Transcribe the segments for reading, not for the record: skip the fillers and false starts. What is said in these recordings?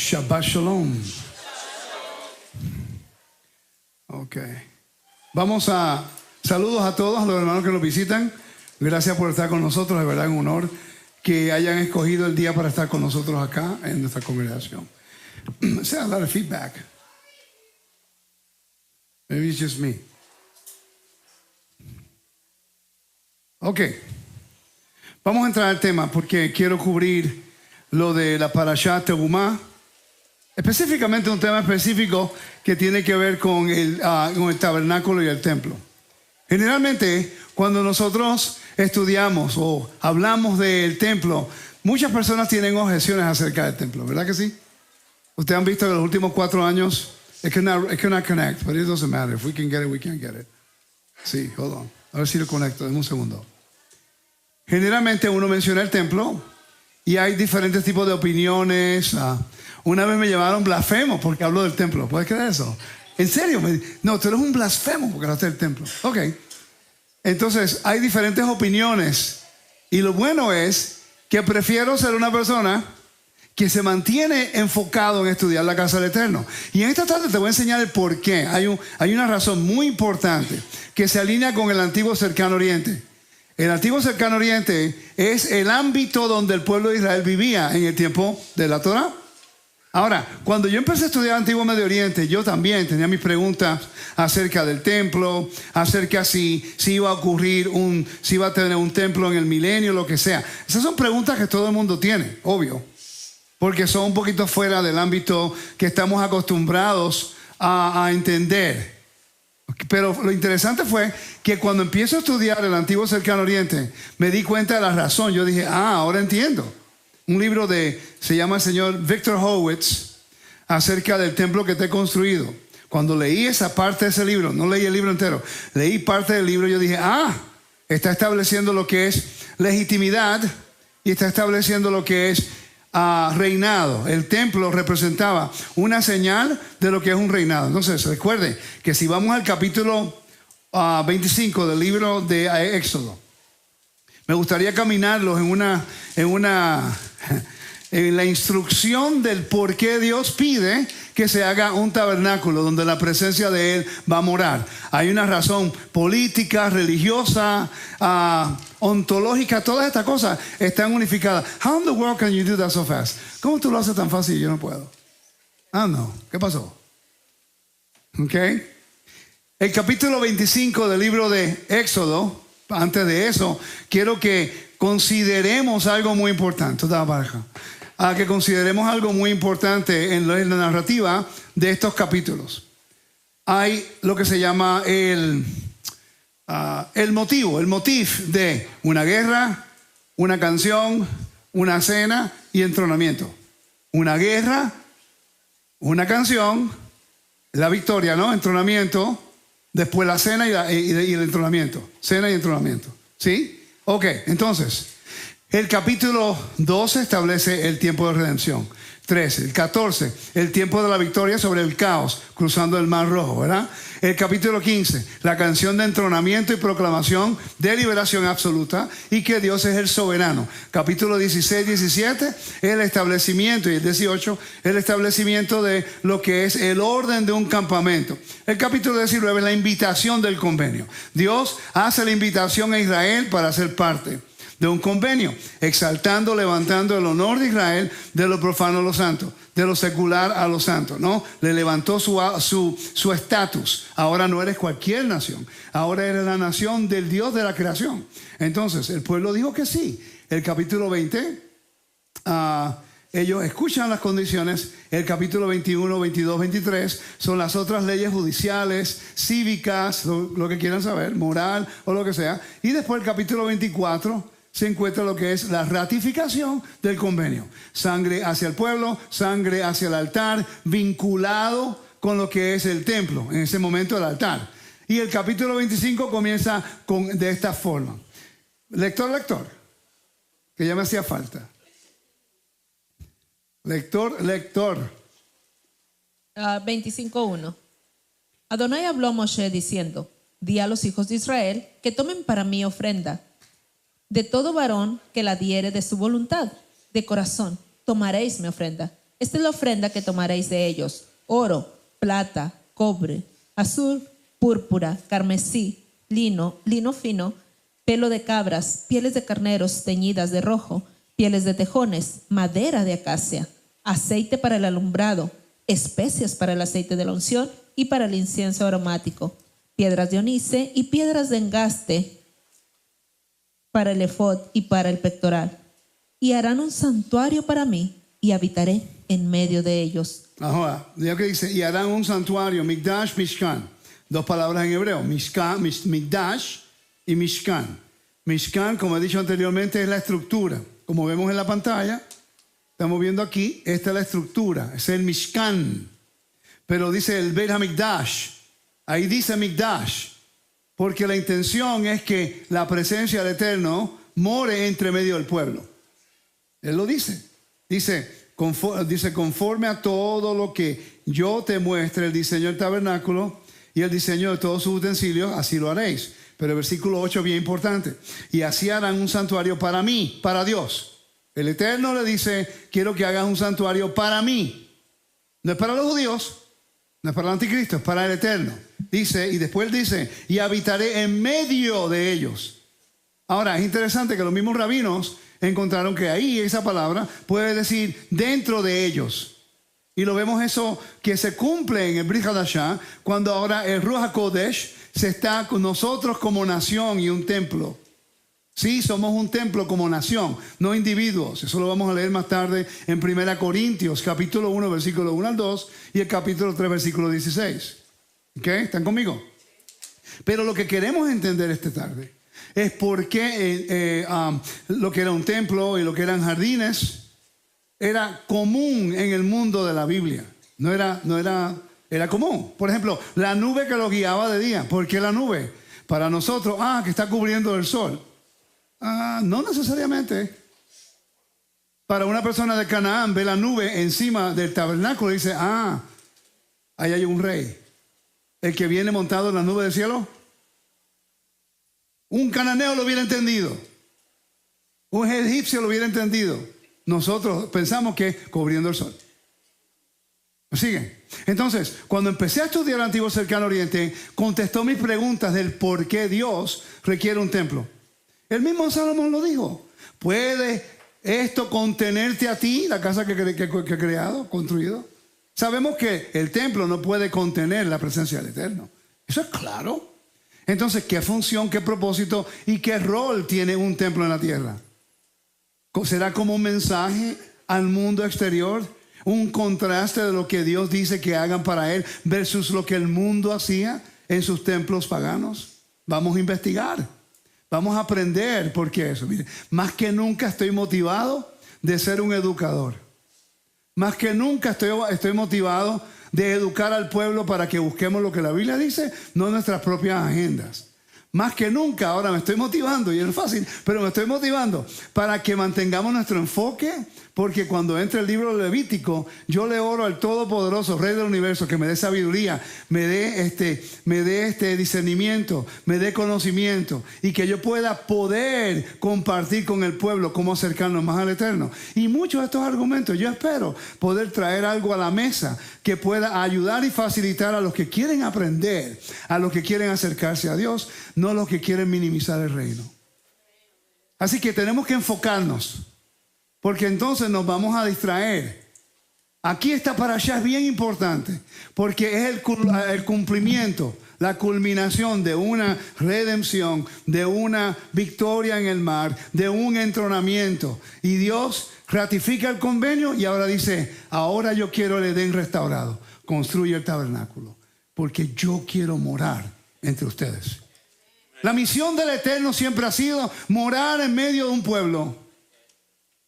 Shabbat Shalom. Ok. Vamos a... Saludos a todos, a los hermanos que nos visitan. Gracias por estar con nosotros. De verdad es un honor que hayan escogido el día para estar con nosotros acá en nuestra congregación. Se da el feedback. Maybe it's just me. Ok. Vamos a entrar al tema porque quiero cubrir lo de la Parashá Terumá. Específicamente un tema específico que tiene que ver con el tabernáculo y el templo. Generalmente, cuando nosotros estudiamos o hablamos del templo, muchas personas tienen objeciones acerca del templo, ¿verdad que sí? Ustedes han visto que en los últimos 4 años, it cannot connect, but it doesn't matter. If we can get it, we can get it. Sí, hold on. A ver si lo conecto, denme un segundo. Generalmente uno menciona el templo y hay diferentes tipos de opiniones. Una vez me llamaron blasfemo porque hablo del templo. ¿Puedes creer eso? ¿En serio? No, tú eres un blasfemo porque hablaste del templo. Ok. Entonces, hay diferentes opiniones. Y lo bueno es que prefiero ser una persona que se mantiene enfocado en estudiar la casa del Eterno. Y en esta tarde te voy a enseñar el por qué. Hay una razón muy importante que se alinea con el antiguo cercano oriente. El antiguo cercano oriente es el ámbito donde el pueblo de Israel vivía en el tiempo de la Torá. Ahora, cuando yo empecé a estudiar Antiguo Medio Oriente, yo también tenía mis preguntas acerca del templo, acerca si iba a ocurrir si iba a tener un templo en el milenio, lo que sea. Esas son preguntas que todo el mundo tiene, obvio, porque son un poquito fuera del ámbito que estamos acostumbrados a entender. Pero lo interesante fue que cuando empiezo a estudiar el Antiguo Cercano Oriente, me di cuenta de la razón. Yo dije, ahora entiendo. Un libro se llama el señor Victor Horowitz acerca del templo que te he construido. Cuando leí esa parte de ese libro, no leí el libro entero, leí parte del libro, yo dije, está estableciendo lo que es legitimidad y está estableciendo lo que es reinado. El templo representaba una señal de lo que es un reinado. Entonces, recuerden que si vamos al capítulo 25 del libro de Éxodo, me gustaría caminarlos en la instrucción del por qué Dios pide que se haga un tabernáculo donde la presencia de Él va a morar. Hay una razón política, religiosa, ontológica, todas estas cosas están unificadas. How in the world can you do that so fast? ¿Cómo tú lo haces tan fácil y yo no puedo? No. ¿Qué pasó? Ok. El capítulo 25 del libro de Éxodo. Antes de eso, quiero que consideremos algo muy importante. Que consideremos algo muy importante en la narrativa de estos capítulos. Hay lo que se llama el motivo de una guerra, una canción, una cena y entronamiento. Una guerra, una canción, la victoria, ¿no? Entronamiento. Después la cena y el entronamiento. Cena y entronamiento. ¿Sí? Ok, entonces, el capítulo 12 establece el tiempo de redención. 13, el 14, el tiempo de la victoria sobre el caos, cruzando el Mar Rojo, ¿verdad? El capítulo 15, la canción de entronamiento y proclamación de liberación absoluta y que Dios es el soberano. Capítulo 16, 17, el establecimiento, y el 18, el establecimiento de lo que es el orden de un campamento. El capítulo 19, la invitación del convenio. Dios hace la invitación a Israel para ser parte de un convenio, exaltando, levantando el honor de Israel de lo profano a lo santo, de lo secular a lo santo, ¿no? Le levantó su estatus. Ahora no eres cualquier nación, ahora eres la nación del Dios de la creación. Entonces, el pueblo dijo que sí. El capítulo 20, ellos escuchan las condiciones. El capítulo 21, 22, 23 son las otras leyes judiciales, cívicas, lo que quieran saber, moral o lo que sea. Y después el capítulo 24 se encuentra lo que es la ratificación del convenio. Sangre hacia el pueblo, sangre hacia el altar, vinculado con lo que es el templo, en ese momento el altar. Y el capítulo 25 comienza de esta forma. Lector, que ya me hacía falta. Lector. 25:1. Adonai habló a Moshe diciendo: Di a los hijos de Israel que tomen para mí ofrenda. De todo varón que la diere de su voluntad, de corazón, tomaréis mi ofrenda. Esta es la ofrenda que tomaréis de ellos: oro, plata, cobre, azul, púrpura, carmesí, lino fino, pelo de cabras, pieles de carneros teñidas de rojo, pieles de tejones, madera de acacia, aceite para el alumbrado, especias para el aceite de la unción y para el incienso aromático, piedras de onice y piedras de engaste para el efod y para el pectoral. Y harán un santuario para mí y habitaré en medio de ellos. Ahora, ya que dice, y harán un santuario, Mikdash, Mishkan. Dos palabras en hebreo, Mishkan, Mikdash y Mishkan. Mishkan, como he dicho anteriormente, es la estructura. Como vemos en la pantalla, estamos viendo aquí, esta es la estructura, es el Mishkan. Pero dice el Beit HaMikdash, ahí dice Mikdash, porque la intención es que la presencia del Eterno more entre medio del pueblo. Él lo dice. Dice, conforme a todo lo que yo te muestre, el diseño del tabernáculo y el diseño de todos sus utensilios, así lo haréis. Pero el versículo 8 es bien importante. Y así harán un santuario para mí, para Dios. El Eterno le dice, quiero que hagas un santuario para mí. No es para los judíos, no es para el anticristo, es para el Eterno. Dice, y después dice, y habitaré en medio de ellos. Ahora, es interesante que los mismos rabinos encontraron que ahí esa palabra puede decir dentro de ellos. Y lo vemos eso que se cumple en el Brit Hadashah, cuando ahora el Ruach HaKodesh se está con nosotros como nación y un templo. Sí, somos un templo como nación, no individuos. Eso lo vamos a leer más tarde en 1 Corintios, capítulo 1, versículo 1 al 2 y el capítulo 3, versículo 16. ¿Ok? ¿Están conmigo? Pero lo que queremos entender esta tarde es por qué lo que era un templo y lo que eran jardines era común en el mundo de la Biblia. Era común. Por ejemplo, la nube que lo guiaba de día. ¿Por qué la nube? Para nosotros, que está cubriendo el sol. No necesariamente. Para una persona de Canaán, ve la nube encima del tabernáculo y dice, ahí hay un rey. El que viene montado en la nube del cielo. Un cananeo lo hubiera entendido. Un egipcio lo hubiera entendido. Nosotros pensamos que cubriendo el sol. ¿Me siguen? Entonces, cuando empecé a estudiar el Antiguo Cercano Oriente, contestó mis preguntas del por qué Dios requiere un templo. El mismo Salomón lo dijo. ¿Puede esto contenerte a ti, la casa que he creado, construido? Sabemos que el templo no puede contener la presencia del Eterno. Eso es claro. Entonces, ¿qué función, qué propósito y qué rol tiene un templo en la tierra? ¿Será como un mensaje al mundo exterior? ¿Un contraste de lo que Dios dice que hagan para Él versus lo que el mundo hacía en sus templos paganos? Vamos a investigar. Vamos a aprender por qué eso. Mire, más que nunca estoy motivado de ser un educador. Más que nunca estoy motivado de educar al pueblo para que busquemos lo que la Biblia dice, no nuestras propias agendas. Más que nunca ahora me estoy motivando, y no es fácil, pero me estoy motivando para que mantengamos nuestro enfoque, porque cuando entre el libro de Levítico, yo le oro al Todopoderoso, Rey del Universo, que me dé sabiduría, me dé discernimiento, me dé conocimiento, y que yo pueda poder compartir con el pueblo cómo acercarnos más al Eterno. Y muchos de estos argumentos, yo espero poder traer algo a la mesa que pueda ayudar y facilitar a los que quieren aprender, a los que quieren acercarse a Dios, no a los que quieren minimizar el reino. Así que tenemos que enfocarnos, porque entonces nos vamos a distraer. Aquí esta parashá es bien importante, porque es el cumplimiento, la culminación de una redención, de una victoria en el mar, de un entronamiento. Y Dios ratifica el convenio y ahora dice, ahora yo quiero el Edén restaurado. Construye el tabernáculo, porque yo quiero morar entre ustedes. La misión del Eterno siempre ha sido morar en medio de un pueblo.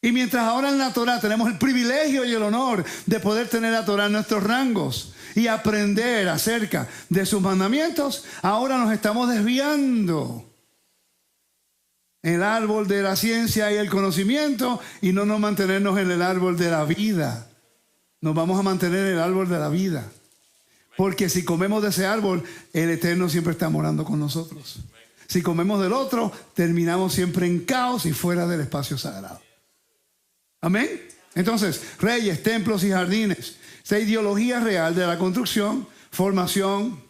Y mientras ahora en la Torah tenemos el privilegio y el honor de poder tener la Torah en nuestros rangos y aprender acerca de sus mandamientos, ahora nos estamos desviando en el árbol de la ciencia y el conocimiento y no nos mantenernos en el árbol de la vida. Nos vamos a mantener en el árbol de la vida. Porque si comemos de ese árbol, el Eterno siempre está morando con nosotros. Si comemos del otro, terminamos siempre en caos y fuera del espacio sagrado. Amén. Entonces, reyes, templos y jardines. Esta ideología real de la construcción, formación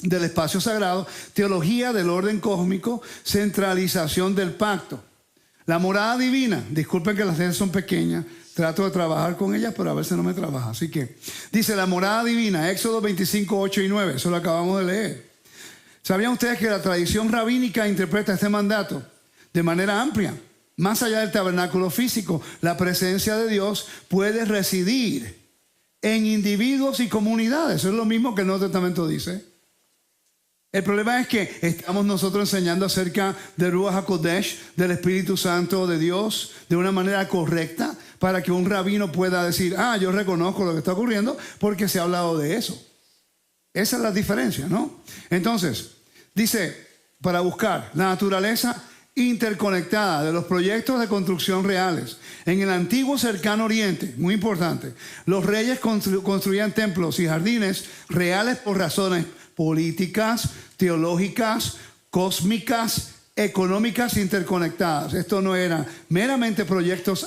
del espacio sagrado, teología del orden cósmico, centralización del pacto. La morada divina, disculpen que las letras son pequeñas, trato de trabajar con ellas, pero a veces no me trabaja. Así que dice la morada divina, Éxodo 25, 8 y 9, eso lo acabamos de leer. ¿Sabían ustedes que la tradición rabínica interpreta este mandato de manera amplia? Más allá del tabernáculo físico, la presencia de Dios puede residir en individuos y comunidades. Eso es lo mismo que el Nuevo Testamento dice. El problema es que estamos nosotros enseñando acerca de Ruach HaKodesh, del Espíritu Santo de Dios, de una manera correcta, para que un rabino pueda decir, yo reconozco lo que está ocurriendo porque se ha hablado de eso. Esa es la diferencia, ¿no? Entonces, dice, para buscar la naturaleza interconectada de los proyectos de construcción reales. En el antiguo cercano oriente, muy importante, los reyes construían templos y jardines reales por razones políticas, teológicas, cósmicas, económicas interconectadas. Esto no eran meramente proyectos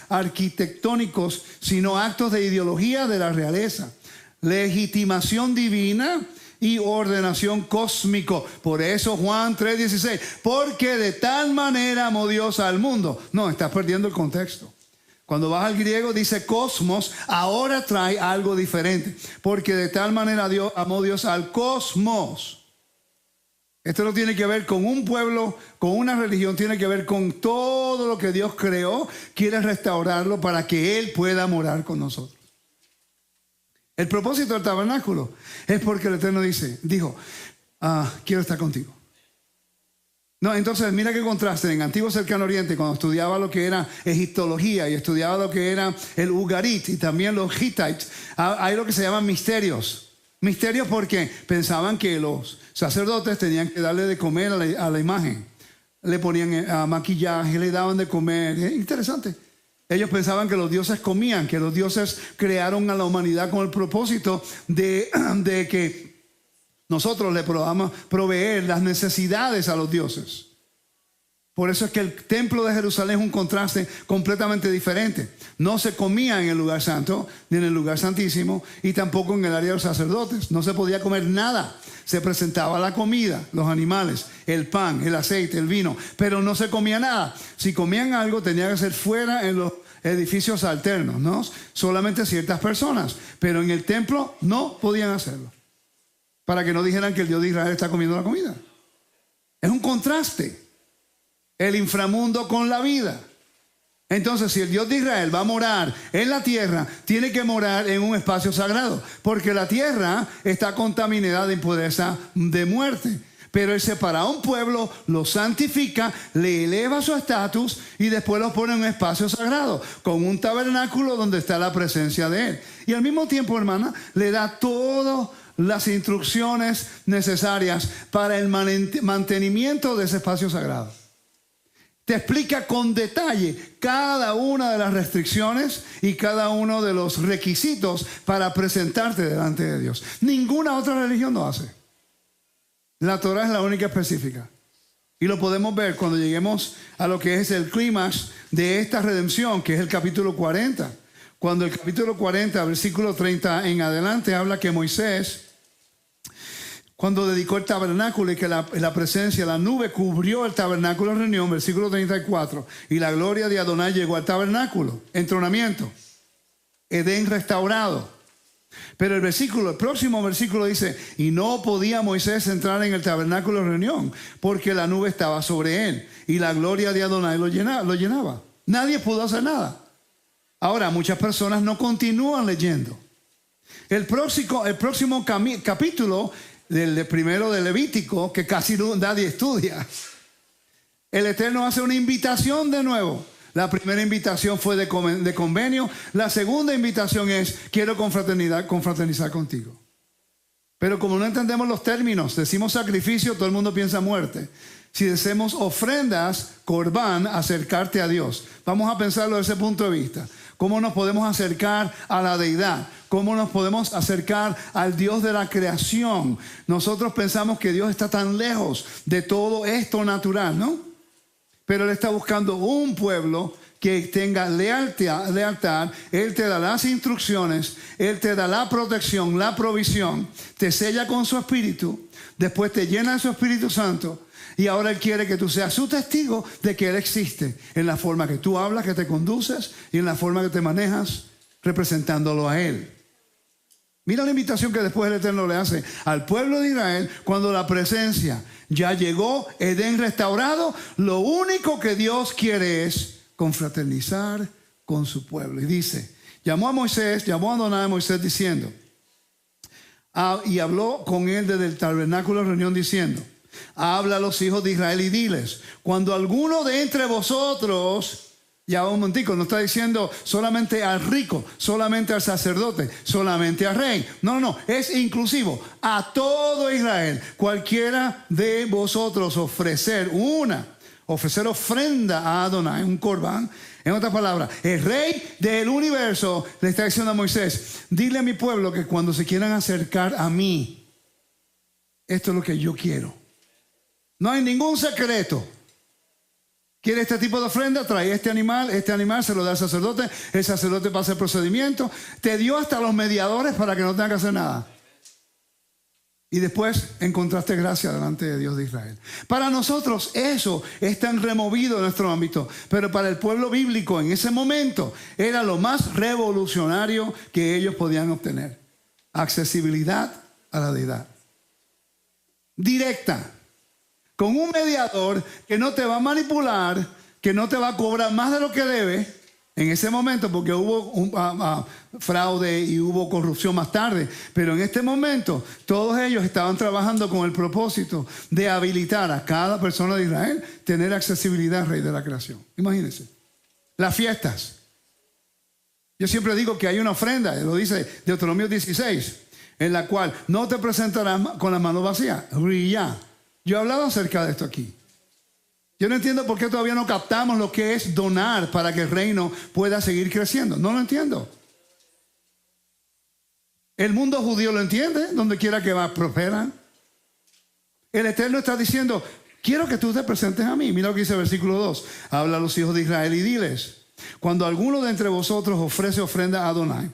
arquitectónicos, sino actos de ideología de la realeza, legitimación divina y ordenación cósmico. Por eso Juan 3:16, porque de tal manera amó Dios al mundo. No, estás perdiendo el contexto. Cuando vas al griego dice cosmos, ahora trae algo diferente. Porque de tal manera amó Dios al cosmos. Esto no tiene que ver con un pueblo, con una religión, tiene que ver con todo lo que Dios creó. Quiere restaurarlo para que Él pueda morar con nosotros. El propósito del tabernáculo es porque el Eterno dijo, quiero estar contigo. No, entonces mira qué contraste. En Antiguo Cercano Oriente, cuando estudiaba lo que era egiptología y estudiaba lo que era el Ugarit y también los Hittites, hay lo que se llaman misterios. Misterios porque pensaban que los sacerdotes tenían que darle de comer a la imagen. Le ponían maquillaje, le daban de comer. Es interesante. Ellos pensaban que los dioses comían, que los dioses crearon a la humanidad con el propósito de que nosotros le podamos proveer las necesidades a los dioses. Por eso es que el templo de Jerusalén es un contraste completamente diferente. No se comía en el lugar santo, ni en el lugar santísimo, y tampoco en el área de los sacerdotes. No se podía comer nada. Se presentaba la comida, los animales, el pan, el aceite, el vino, pero no se comía nada. Si comían algo, tenía que ser fuera en los edificios alternos, ¿no? Solamente ciertas personas, pero en el templo no podían hacerlo. Para que no dijeran que el Dios de Israel está comiendo la comida. Es un contraste. El inframundo con la vida. Entonces, si el Dios de Israel va a morar en la tierra, tiene que morar en un espacio sagrado. Porque la tierra está contaminada de impureza, de muerte. Pero Él separa a un pueblo, lo santifica, le eleva su estatus y después lo pone en un espacio sagrado, con un tabernáculo donde está la presencia de Él. Y al mismo tiempo, hermana, le da todo las instrucciones necesarias para el mantenimiento de ese espacio sagrado. Te explica con detalle cada una de las restricciones y cada uno de los requisitos para presentarte delante de Dios. Ninguna otra religión lo hace. La Torah es la única específica. Y lo podemos ver cuando lleguemos a lo que es el clímax de esta redención, que es el capítulo 40. Cuando el capítulo 40, versículo 30 en adelante, habla que Moisés, cuando dedicó el tabernáculo y que la presencia, la nube cubrió el tabernáculo de reunión, versículo 34, y la gloria de Adonai llegó al tabernáculo, entronamiento, Edén restaurado. Pero el próximo versículo dice, y no podía Moisés entrar en el tabernáculo de reunión, porque la nube estaba sobre él, y la gloria de Adonai lo llenaba. Nadie pudo hacer nada. Ahora, muchas personas no continúan leyendo. El próximo capítulo del primero de Levítico, que casi nadie estudia, el Eterno hace una invitación de nuevo. La primera invitación fue de convenio. La segunda invitación es, quiero confraternizar contigo. Pero como no entendemos los términos, decimos sacrificio, todo el mundo piensa muerte. Si decimos ofrendas, corbán, acercarte a Dios. Vamos a pensarlo desde ese punto de vista. ¿Cómo nos podemos acercar a la deidad? ¿Cómo nos podemos acercar al Dios de la creación? Nosotros pensamos que Dios está tan lejos de todo esto natural, ¿no? Pero Él está buscando un pueblo que tenga lealtad, Él te da las instrucciones, Él te da la protección, la provisión, te sella con su Espíritu, después te llena de su Espíritu Santo y ahora Él quiere que tú seas su testigo de que Él existe en la forma que tú hablas, que te conduces y en la forma que te manejas representándolo a Él. Mira la invitación que después el Eterno le hace al pueblo de Israel cuando la presencia ya llegó, Edén restaurado. Lo único que Dios quiere es confraternizar con su pueblo. Y dice, llamó a Adonai a Moisés diciendo, y habló con él desde el tabernáculo de reunión diciendo, habla a los hijos de Israel y diles, cuando alguno de entre vosotros... Ya un momentico, no está diciendo solamente al rico, solamente al sacerdote, solamente al rey. No, es inclusivo. A todo Israel, cualquiera de vosotros ofrecer ofrenda a Adonai, un corbán. En otras palabras, el rey del universo le está diciendo a Moisés, dile a mi pueblo que cuando se quieran acercar a mí, esto es lo que yo quiero. No hay ningún secreto. ¿Quiere este tipo de ofrenda? Trae este animal se lo da al sacerdote, el sacerdote pasa el procedimiento, te dio hasta los mediadores para que no tenga que hacer nada. Y después encontraste gracia delante de Dios de Israel. Para nosotros eso es tan removido en nuestro ámbito, pero para el pueblo bíblico en ese momento era lo más revolucionario que ellos podían obtener. Accesibilidad a la deidad. Directa. Con un mediador que no te va a manipular, que no te va a cobrar más de lo que debe en ese momento, porque hubo fraude y hubo corrupción más tarde. Pero en este momento todos ellos estaban trabajando con el propósito de habilitar a cada persona de Israel tener accesibilidad al Rey de la creación. Imagínense. Las fiestas. Yo siempre digo que hay una ofrenda, lo dice Deuteronomio 16, en la cual no te presentarás con las manos vacías. Riyá. Yo he hablado acerca de esto aquí. Yo no entiendo por qué todavía no captamos lo que es donar para que el reino pueda seguir creciendo. No lo entiendo. El mundo judío lo entiende, donde quiera que va, prosperan. El Eterno está diciendo, quiero que tú te presentes a mí. Mira lo que dice el versículo 2. Habla a los hijos de Israel y diles, cuando alguno de entre vosotros ofrece ofrenda a Adonai,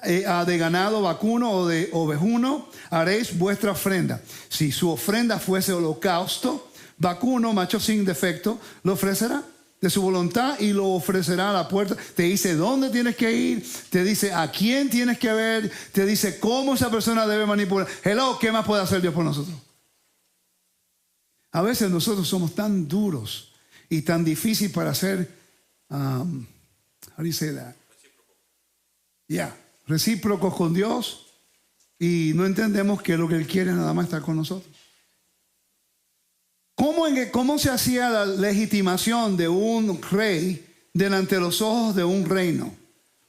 de ganado vacuno o de ovejuno, haréis vuestra ofrenda. Si su ofrenda fuese holocausto, vacuno, macho sin defecto, lo ofrecerá de su voluntad y lo ofrecerá a la puerta. Te dice dónde tienes que ir, te dice a quién tienes que ver, te dice cómo esa persona debe manipular. Hello, ¿qué más puede hacer Dios por nosotros? A veces nosotros somos tan duros y tan difíciles para hacer, how do you say that? Recíprocos con Dios, y no entendemos que lo que Él quiere es nada más estar con nosotros. ¿Cómo se hacía la legitimación de un rey delante de los ojos de un reino?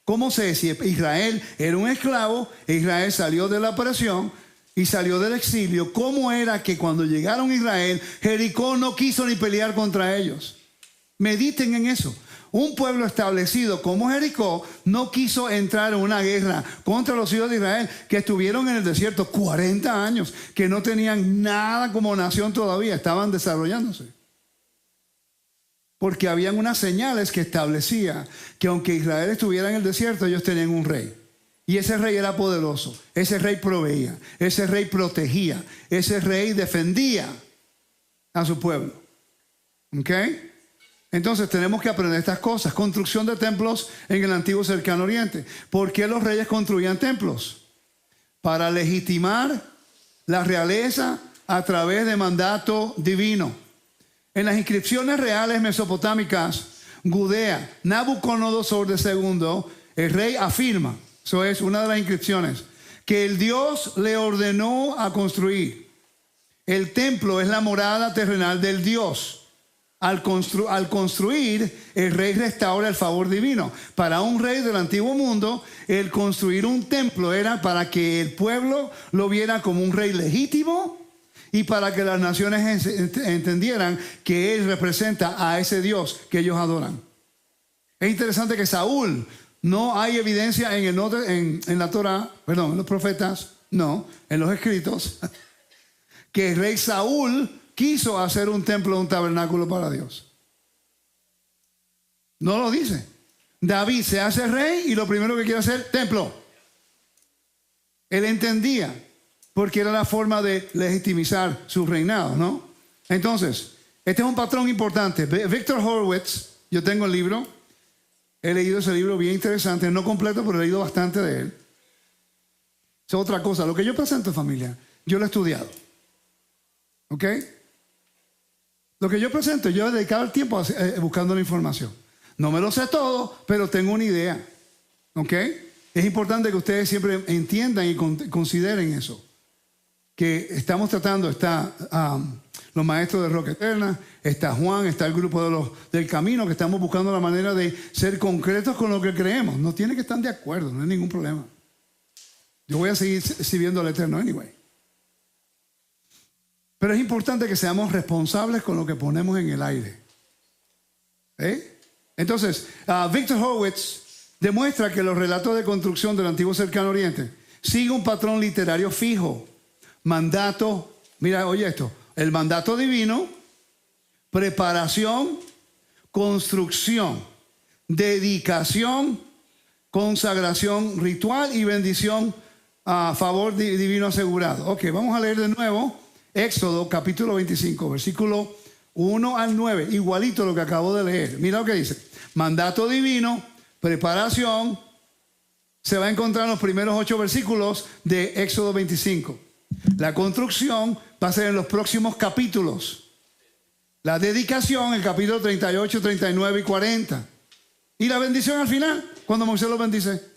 ¿Cómo se decía? Israel era un esclavo, Israel salió de la opresión y salió del exilio. ¿Cómo era que cuando llegaron a Israel, Jericó no quiso ni pelear contra ellos? Mediten en eso. Un pueblo establecido como Jericó no quiso entrar en una guerra contra los hijos de Israel que estuvieron en el desierto 40 años, que no tenían nada como nación todavía, estaban desarrollándose. Porque habían unas señales que establecía que aunque Israel estuviera en el desierto, ellos tenían un rey. Y ese rey era poderoso, ese rey proveía, ese rey protegía, ese rey defendía a su pueblo. ¿Ok? Entonces tenemos que aprender estas cosas. Construcción de templos en el antiguo cercano oriente. ¿Por qué los reyes construían templos? Para legitimar la realeza a través de mandato divino. En las inscripciones reales mesopotámicas, Gudea, Nabucodonosor II, el rey afirma, eso es una de las inscripciones, que el Dios le ordenó a construir. El templo es la morada terrenal del Dios. Al construir, el rey restaura el favor divino. Para un rey del antiguo mundo, el construir un templo era para que el pueblo lo viera como un rey legítimo y para que las naciones entendieran que él representa a ese Dios que ellos adoran. Es interesante que Saúl, no hay evidencia en la Torah, perdón, en los profetas, no, en los escritos, que el rey Saúl quiso hacer un templo, un tabernáculo para Dios. No lo dice. David se hace rey y lo primero que quiere hacer, templo. Él entendía, porque era la forma de legitimizar su reinado, ¿no? Entonces, este es un patrón importante. Victor Horowitz, yo tengo el libro, he leído ese libro bien interesante, no completo, pero he leído bastante de él. Es otra cosa, lo que yo presento, familia, yo lo he estudiado. ¿Ok? Lo que yo presento, yo he dedicado el tiempo buscando la información. No me lo sé todo, pero tengo una idea. ¿Ok? Es importante que ustedes siempre entiendan y consideren eso. Que estamos tratando, los maestros de Roca Eterna, está Juan, está el grupo del camino, que estamos buscando la manera de ser concretos con lo que creemos. No tiene que estar de acuerdo, no hay ningún problema. Yo voy a seguir sirviendo al Eterno anyway. Pero es importante que seamos responsables con lo que ponemos en el aire. Entonces, Victor Horowitz demuestra que los relatos de construcción del antiguo Cercano Oriente siguen un patrón literario fijo. Mandato, mira, oye esto, el mandato divino, preparación, construcción, dedicación, consagración ritual y bendición a favor divino asegurado. Ok, vamos a leer de nuevo Éxodo capítulo 25, versículo 1 al 9, igualito a lo que acabo de leer. Mira lo que dice: mandato divino, preparación. Se va a encontrar en los primeros 8 versículos de Éxodo 25. La construcción va a ser en los próximos capítulos. La dedicación, el capítulo 38, 39 y 40. Y la bendición al final, cuando Moisés lo bendice.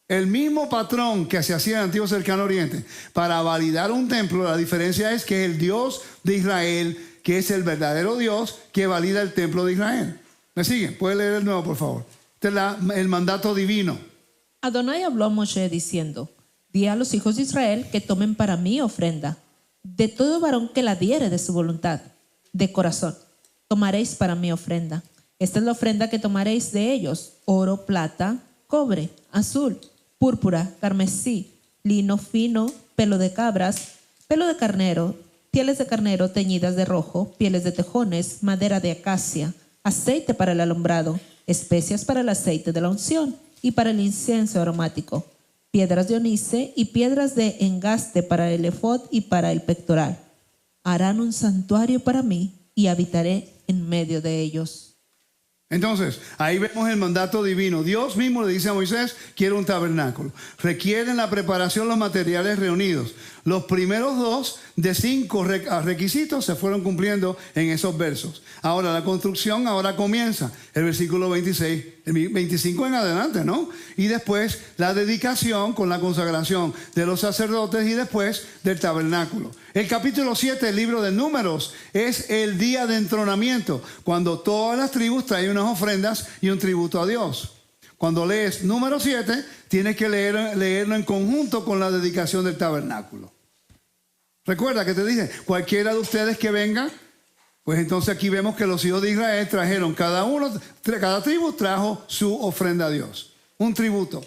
El mismo patrón que se hacía en el antiguo Cercano Oriente para validar un templo. La diferencia es que es el Dios de Israel, que es el verdadero Dios que valida el templo de Israel. ¿Me siguen? ¿Puede leer el nuevo, por favor? Este es el mandato divino. Adonai habló a Moshe diciendo: di a los hijos de Israel que tomen para mí ofrenda, de todo varón que la diere de su voluntad, de corazón. Tomaréis para mí ofrenda. Esta es la ofrenda que tomaréis de ellos: oro, plata, cobre, azul, púrpura, carmesí, lino fino, pelo de cabras, pelo de carnero, pieles de carnero teñidas de rojo, pieles de tejones, madera de acacia, aceite para el alumbrado, especias para el aceite de la unción y para el incienso aromático, piedras de onice y piedras de engaste para el efod y para el pectoral. Harán un santuario para mí y habitaré en medio de ellos. Entonces, ahí vemos el mandato divino. Dios mismo le dice a Moisés: quiero un tabernáculo. Requieren la preparación los materiales reunidos. Los primeros 2 de 5 requisitos se fueron cumpliendo en esos versos. Ahora la construcción ahora comienza. El versículo 26, el 25 en adelante, ¿no? Y después la dedicación con la consagración de los sacerdotes y después del tabernáculo. El capítulo 7 del libro de Números es el día de entronamiento, cuando todas las tribus traen unas ofrendas y un tributo a Dios. Cuando lees número 7, tienes que leerlo en conjunto con la dedicación del tabernáculo. Recuerda que te dije, cualquiera de ustedes que venga, pues entonces aquí vemos que los hijos de Israel trajeron, cada tribu trajo su ofrenda a Dios. Un tributo.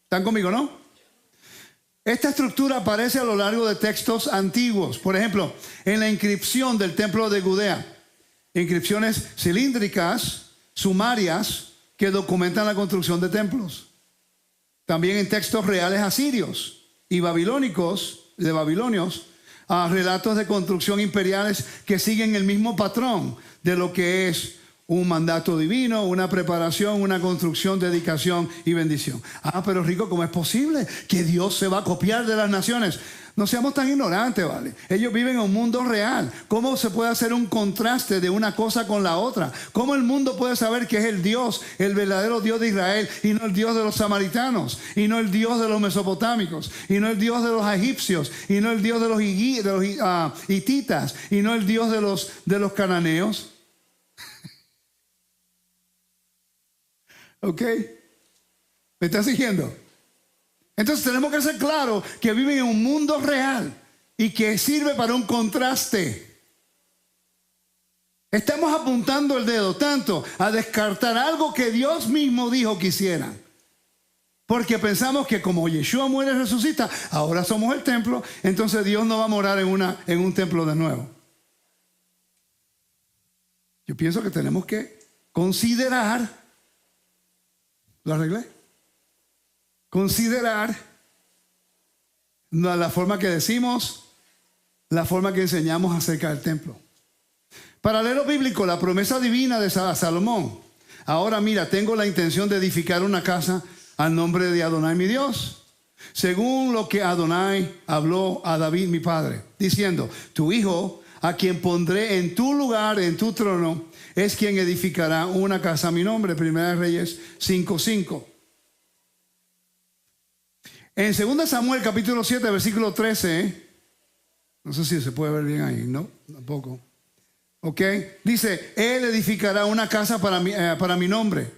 ¿Están conmigo, no? Esta estructura aparece a lo largo de textos antiguos. Por ejemplo, en la inscripción del templo de Judea. Inscripciones cilíndricas, sumarias, que documentan la construcción de templos. También en textos reales asirios y babilonios, relatos de construcción imperiales que siguen el mismo patrón de lo que es un mandato divino, una preparación, una construcción, dedicación y bendición. Pero Rico, ¿cómo es posible que Dios se va a copiar de las naciones? No seamos tan ignorantes, ¿vale? Ellos viven en un mundo real. ¿Cómo se puede hacer un contraste de una cosa con la otra? ¿Cómo el mundo puede saber que es el Dios, el verdadero Dios de Israel, y no el Dios de los samaritanos, y no el Dios de los mesopotámicos, y no el Dios de los egipcios, y no el Dios de los hititas, y no el Dios de los cananeos? ¿Ok? ¿Me estás siguiendo? Entonces tenemos que ser claros que viven en un mundo real y que sirve para un contraste. Estamos apuntando el dedo tanto a descartar algo que Dios mismo dijo que hicieran. Porque pensamos que como Yeshua muere y resucita, ahora somos el templo, entonces Dios no va a morar en un templo de nuevo. Yo pienso que tenemos que considerar, ¿lo arreglé? Considerar la forma que decimos, la forma que enseñamos acerca del templo. Paralelo bíblico, la promesa divina de Salomón. Ahora mira, tengo la intención de edificar una casa al nombre de Adonai mi Dios, según lo que Adonai habló a David mi padre, diciendo: tu hijo, a quien pondré en tu lugar, en tu trono, es quien edificará una casa a mi nombre. Primera Reyes 5:5. En 2 Samuel capítulo 7 versículo 13, no sé si se puede ver bien ahí, no, tampoco. Ok, dice: él edificará una casa para mi nombre,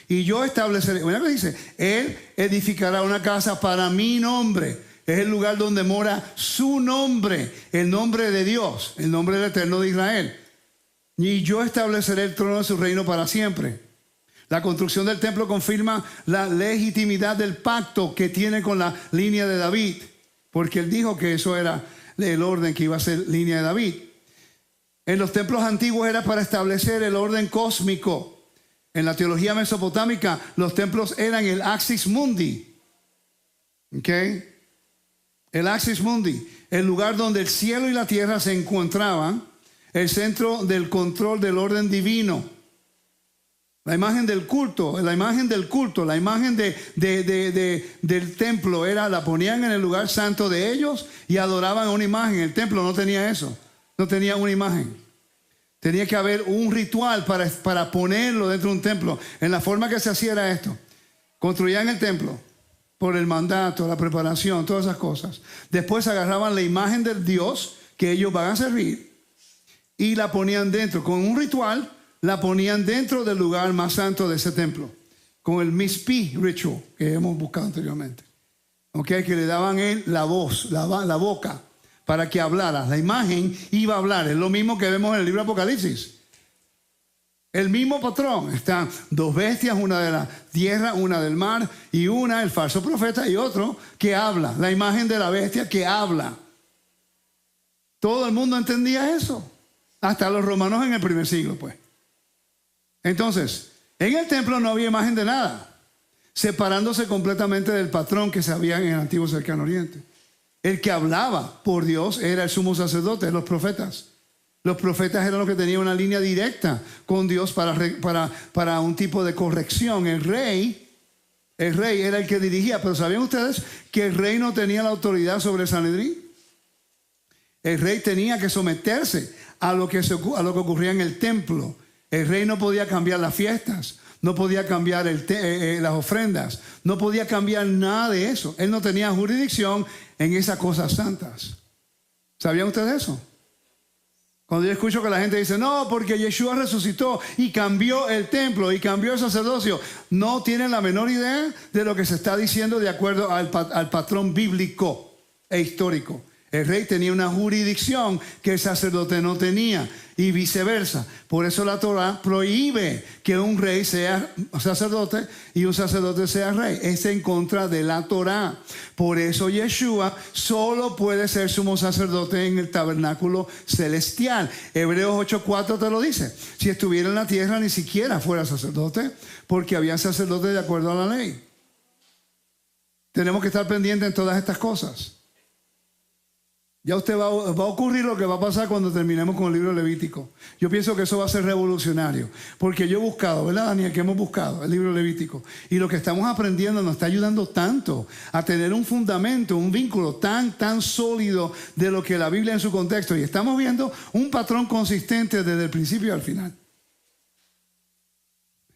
y yo estableceré. Mira que dice: él edificará una casa para mi nombre. Es el lugar donde mora su nombre, el nombre de Dios, el nombre del Eterno de Israel. Y yo estableceré el trono de su reino para siempre. La construcción del templo confirma la legitimidad del pacto que tiene con la línea de David, porque él dijo que eso era el orden que iba a ser línea de David. En los templos antiguos era para establecer el orden cósmico. En la teología mesopotámica, los templos eran el axis mundi. ¿Ok? El axis mundi, el lugar donde el cielo y la tierra se encontraban, el centro del control del orden divino. La imagen del culto, la imagen del templo la ponían en el lugar santo de ellos y adoraban a una imagen. El templo no tenía eso, no tenía una imagen. Tenía que haber un ritual para ponerlo dentro de un templo. En la forma que se hacía era esto: construían el templo por el mandato, la preparación, todas esas cosas. Después agarraban la imagen del Dios que ellos van a servir y la ponían dentro, con un ritual, la ponían dentro del lugar más santo de ese templo, con el Mizpi ritual que hemos buscado anteriormente. Okay, que le daban él la voz, la boca, para que hablara. La imagen iba a hablar. Es lo mismo que vemos en el libro de Apocalipsis. El mismo patrón. Están dos bestias, una de la tierra, una del mar, y una, el falso profeta, y otro que habla. La imagen de la bestia que habla. Todo el mundo entendía eso. Hasta los romanos en el primer siglo, pues. Entonces, en el templo no había imagen de nada, separándose completamente del patrón que se había en el antiguo cercano oriente. El que hablaba por Dios era el sumo sacerdote, los profetas. Los profetas eran los que tenían una línea directa con Dios para un tipo de corrección. El rey era el que dirigía. Pero ¿sabían ustedes que el rey no tenía la autoridad sobre el Sanedrín? El rey tenía que someterse a lo que ocurría en el templo. El rey no podía cambiar las fiestas, no podía cambiar las ofrendas, no podía cambiar nada de eso. Él no tenía jurisdicción en esas cosas santas. ¿Sabían ustedes eso? Cuando yo escucho que la gente dice: no, porque Yeshua resucitó y cambió el templo y cambió el sacerdocio, no tienen la menor idea de lo que se está diciendo de acuerdo al patrón bíblico e histórico. El rey tenía una jurisdicción que el sacerdote no tenía, y viceversa. Por eso la Torah prohíbe que un rey sea sacerdote y un sacerdote sea rey. Es en contra de la Torah. Por eso Yeshua solo puede ser sumo sacerdote en el tabernáculo celestial. Hebreos 8:4 te lo dice. Si estuviera en la tierra, ni siquiera fuera sacerdote, porque había sacerdotes de acuerdo a la ley. Tenemos que estar pendientes en todas estas cosas. Ya usted va a ocurrir lo que va a pasar cuando terminemos con el libro de Levítico. Yo pienso que eso va a ser revolucionario, porque yo he buscado, ¿verdad, Daniel? Que hemos buscado el libro de Levítico, y lo que estamos aprendiendo nos está ayudando tanto a tener un fundamento, un vínculo tan sólido de lo que la Biblia en su contexto, y estamos viendo un patrón consistente desde el principio al final.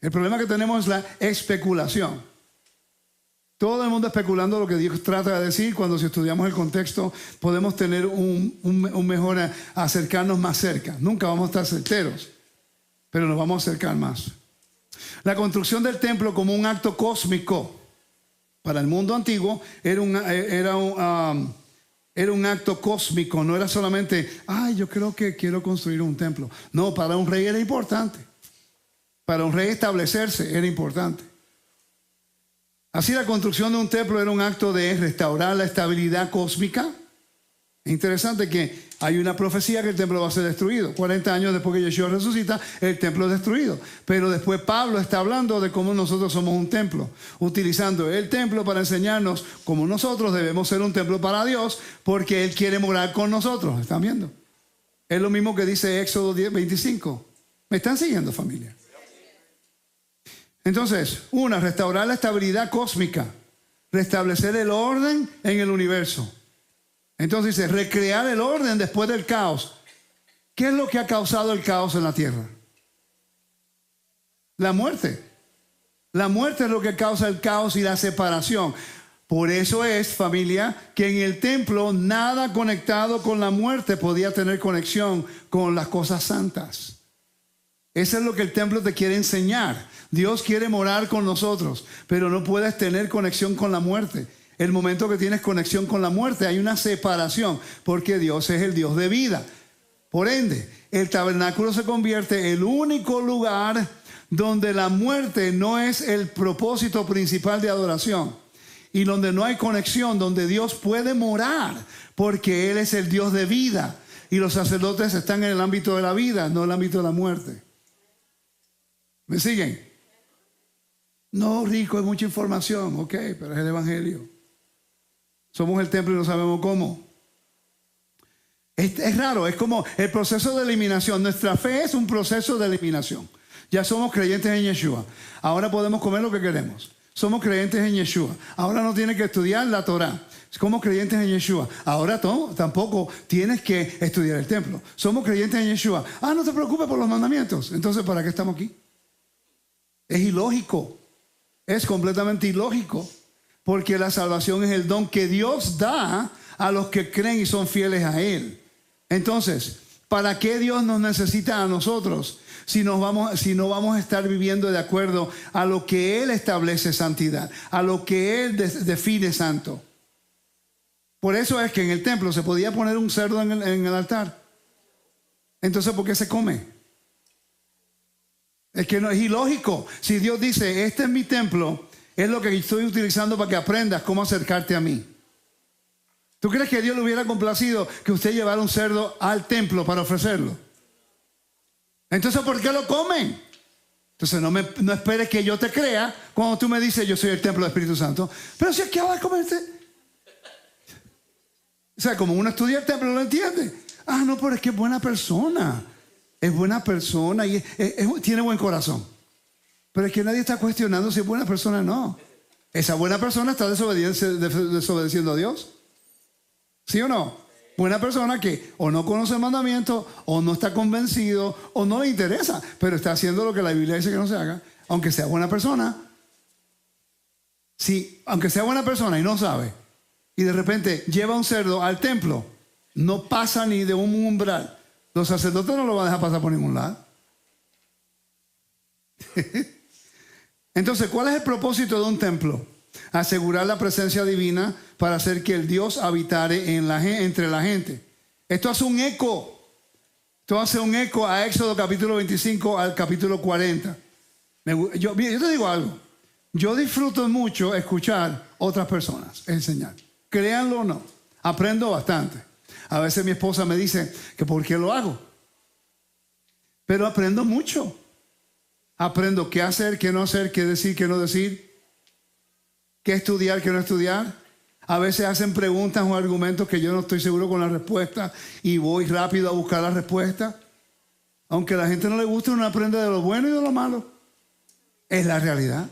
El problema que tenemos es la especulación. Todo el mundo especulando lo que Dios trata de decir, cuando si estudiamos el contexto podemos tener un mejor acercarnos más cerca. Nunca vamos a estar certeros, pero nos vamos a acercar más. La construcción del templo como un acto cósmico para el mundo antiguo era un acto cósmico. No era solamente: yo creo que quiero construir un templo. No, para un rey era importante. Para un rey establecerse era importante. Así, la construcción de un templo era un acto de restaurar la estabilidad cósmica Es interesante que hay una profecía que el templo va a ser destruido. 40 años después que Yeshua resucita, el templo es destruido. Pero después Pablo está hablando de cómo nosotros somos un templo, utilizando el templo para enseñarnos cómo nosotros debemos ser un templo para Dios, porque Él quiere morar con nosotros. ¿Están viendo? Es lo mismo que dice Éxodo 10:25. ¿Me están siguiendo, familia? Entonces, restaurar la estabilidad cósmica, restablecer el orden en el universo. Entonces dice, recrear el orden después del caos. ¿Qué es lo que ha causado el caos en la tierra? La muerte. La muerte es lo que causa el caos y la separación. Por eso es, familia, que en el templo nada conectado con la muerte podía tener conexión con las cosas santas. Eso es lo que el templo te quiere enseñar. Dios quiere morar con nosotros, pero no puedes tener conexión con la muerte. El momento que tienes conexión con la muerte hay una separación, porque Dios es el Dios de vida. Por ende, el tabernáculo se convierte en el único lugar donde la muerte no es el propósito principal de adoración, y donde no hay conexión, donde Dios puede morar, porque Él es el Dios de vida, y los sacerdotes están en el ámbito de la vida, no en el ámbito de la muerte. ¿Me siguen? No, Rico, es mucha información. Ok, pero es el evangelio. Somos el templo y no sabemos cómo. Es raro, es como el proceso de eliminación. Nuestra fe es un proceso de eliminación. Ya somos creyentes en Yeshua. Ahora podemos comer lo que queremos. Somos creyentes en Yeshua. Ahora no tienes que estudiar la Torah. Somos creyentes en Yeshua. Ahora tampoco tienes que estudiar el templo. Somos creyentes en Yeshua. No te preocupes por los mandamientos. Entonces, ¿para qué estamos aquí? Es ilógico. Es completamente ilógico. Porque la salvación es el don que Dios da a los que creen y son fieles a Él. Entonces, ¿para qué Dios nos necesita a nosotros si no vamos a estar viviendo de acuerdo a lo que Él establece santidad, a lo que Él define santo? Por eso es que en el templo se podía poner un cerdo en el altar. Entonces, ¿por qué se come? Es que no es ilógico. Si Dios dice, este es mi templo, es lo que estoy utilizando para que aprendas cómo acercarte a mí. ¿Tú crees que Dios le hubiera complacido que usted llevara un cerdo al templo para ofrecerlo? Entonces, ¿por qué lo comen? Entonces, no esperes que yo te crea cuando tú me dices, yo soy el templo del Espíritu Santo. Pero si es que vas a comerte. O sea, como uno estudia el templo, no lo entiende. No, pero es que es buena persona. Es buena persona y tiene buen corazón. Pero es que nadie está cuestionando si es buena persona o no. Esa buena persona está desobedeciendo a Dios. ¿Sí o no? Buena persona que o no conoce el mandamiento, o no está convencido, o no le interesa, pero está haciendo lo que la Biblia dice que no se haga, aunque sea buena persona. Sí, aunque sea buena persona y no sabe, y de repente lleva un cerdo al templo, no pasa ni de un umbral. Los sacerdotes no lo van a dejar pasar por ningún lado. Entonces, ¿cuál es el propósito de un templo? Asegurar la presencia divina para hacer que el Dios habitare entre la gente. Esto hace un eco. Esto hace un eco a Éxodo capítulo 25 al capítulo 40. Yo te digo algo. Yo disfruto mucho escuchar otras personas enseñar. Créanlo o no. Aprendo bastante. A veces mi esposa me dice que por qué lo hago. Pero aprendo mucho. Aprendo qué hacer, qué no hacer, qué decir, qué no decir. Qué estudiar, qué no estudiar. A veces hacen preguntas o argumentos que yo no estoy seguro con la respuesta y voy rápido a buscar la respuesta. Aunque a la gente no le guste, uno aprende de lo bueno y de lo malo. Es la realidad.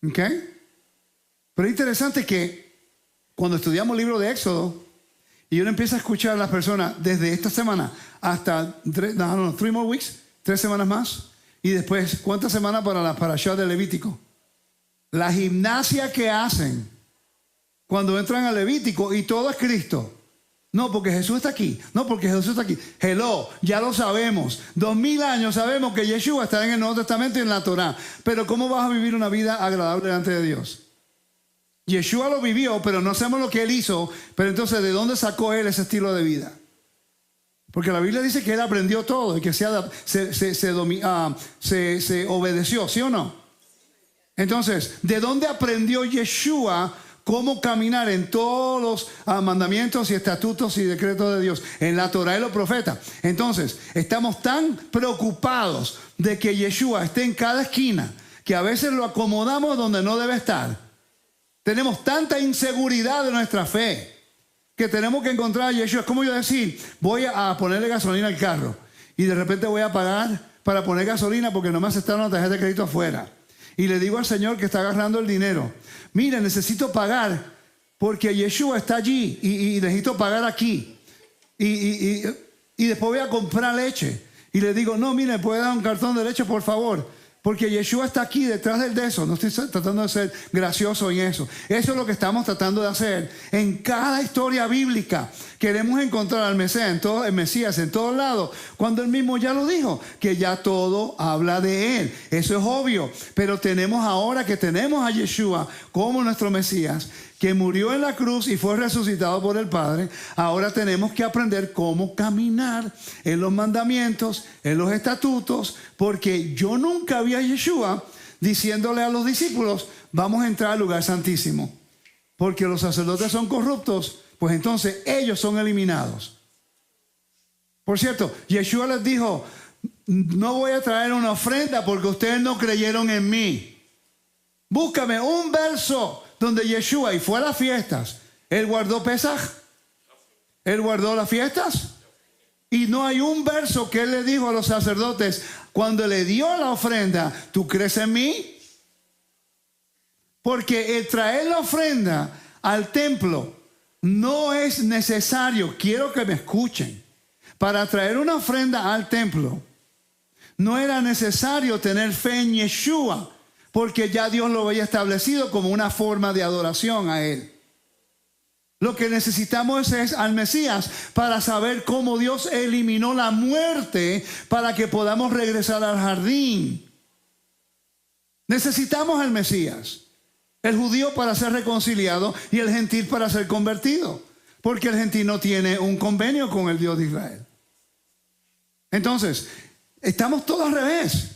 ¿Ok? Pero es interesante que cuando estudiamos el libro de Éxodo y uno empieza a escuchar a las personas desde esta semana hasta 3 more weeks, 3 semanas más, y después, ¿cuántas semanas para la parashá de Levítico? La gimnasia que hacen cuando entran a Levítico y todo es Cristo. No, porque Jesús está aquí. No, porque Jesús está aquí. Hello, ya lo sabemos. 2000 años sabemos que Yeshua está en el Nuevo Testamento y en la Torá. Pero ¿cómo vas a vivir una vida agradable delante de Dios? Yeshua lo vivió, pero no sabemos lo que Él hizo. Pero entonces, ¿de dónde sacó Él ese estilo de vida? Porque la Biblia dice que Él aprendió todo y que se obedeció, ¿sí o no? Entonces, ¿de dónde aprendió Yeshua cómo caminar en todos los mandamientos y estatutos y decretos de Dios, en la Torah y los profetas. Entonces, estamos tan preocupados de que Yeshua esté en cada esquina que a veces lo acomodamos donde no debe estar. Tenemos tanta inseguridad de nuestra fe que tenemos que encontrar a Yeshua. Es como yo decir, voy a ponerle gasolina al carro y de repente voy a pagar para poner gasolina porque no me aceptaron la tarjeta de crédito afuera. Y le digo al Señor que está agarrando el dinero, mire, necesito pagar porque Yeshua está allí y necesito pagar aquí. Y después voy a comprar leche. Y le digo, no, mire, ¿puede dar un cartón de leche, por favor? Porque Yeshua está aquí detrás de eso. No estoy tratando de ser gracioso en eso. Eso es lo que estamos tratando de hacer. En cada historia bíblica queremos encontrar al Mesías en todos lados. Cuando él mismo ya lo dijo, que ya todo habla de él. Eso es obvio. Pero tenemos ahora que tenemos a Yeshua como nuestro Mesías, que murió en la cruz y fue resucitado por el Padre. Ahora tenemos que aprender cómo caminar en los mandamientos, en los estatutos, porque yo nunca vi a Yeshua diciéndole a los discípulos, vamos a entrar al lugar santísimo, porque los sacerdotes son corruptos, pues entonces ellos son eliminados. Por cierto, Yeshua les dijo, no voy a traer una ofrenda porque ustedes no creyeron en mí. Búscame un verso donde Yeshua, y fue a las fiestas, él guardó Pesaj, él guardó las fiestas, y no hay un verso que él le dijo a los sacerdotes cuando le dio la ofrenda, ¿tú crees en mí? Porque el traer la ofrenda al templo no es necesario. Quiero que me escuchen. Para traer una ofrenda al templo no era necesario tener fe en Yeshua, porque ya Dios lo había establecido como una forma de adoración a él. Lo que necesitamos es al Mesías para saber cómo Dios eliminó la muerte para que podamos regresar al jardín. Necesitamos al Mesías, el judío para ser reconciliado y el gentil para ser convertido, porque el gentil no tiene un convenio con el Dios de Israel. Entonces, estamos todos al revés.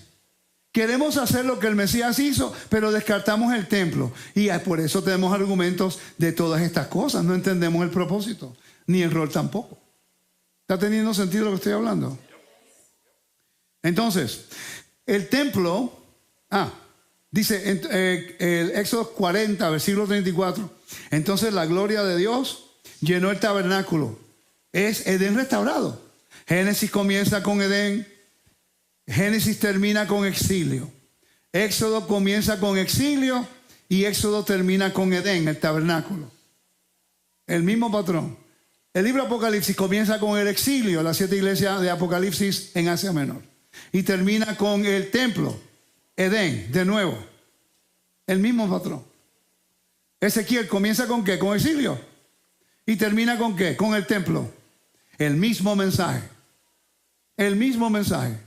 Queremos hacer lo que el Mesías hizo, pero descartamos el templo. Y por eso tenemos argumentos de todas estas cosas. No entendemos el propósito, ni el rol tampoco. ¿Está teniendo sentido lo que estoy hablando? Entonces, el templo, dice el Éxodo 40, versículo 34. Entonces la gloria de Dios llenó el tabernáculo. Es Edén restaurado. Génesis comienza con Edén. Génesis termina con exilio. Éxodo comienza con exilio y Éxodo termina con Edén, el tabernáculo. El mismo patrón. El libro Apocalipsis comienza con el exilio, las 7 iglesias de Apocalipsis en Asia Menor. Y termina con el templo, Edén, de nuevo. El mismo patrón. Ezequiel comienza con ¿qué? Con exilio. Y termina con ¿qué? Con el templo. El mismo mensaje. El mismo mensaje.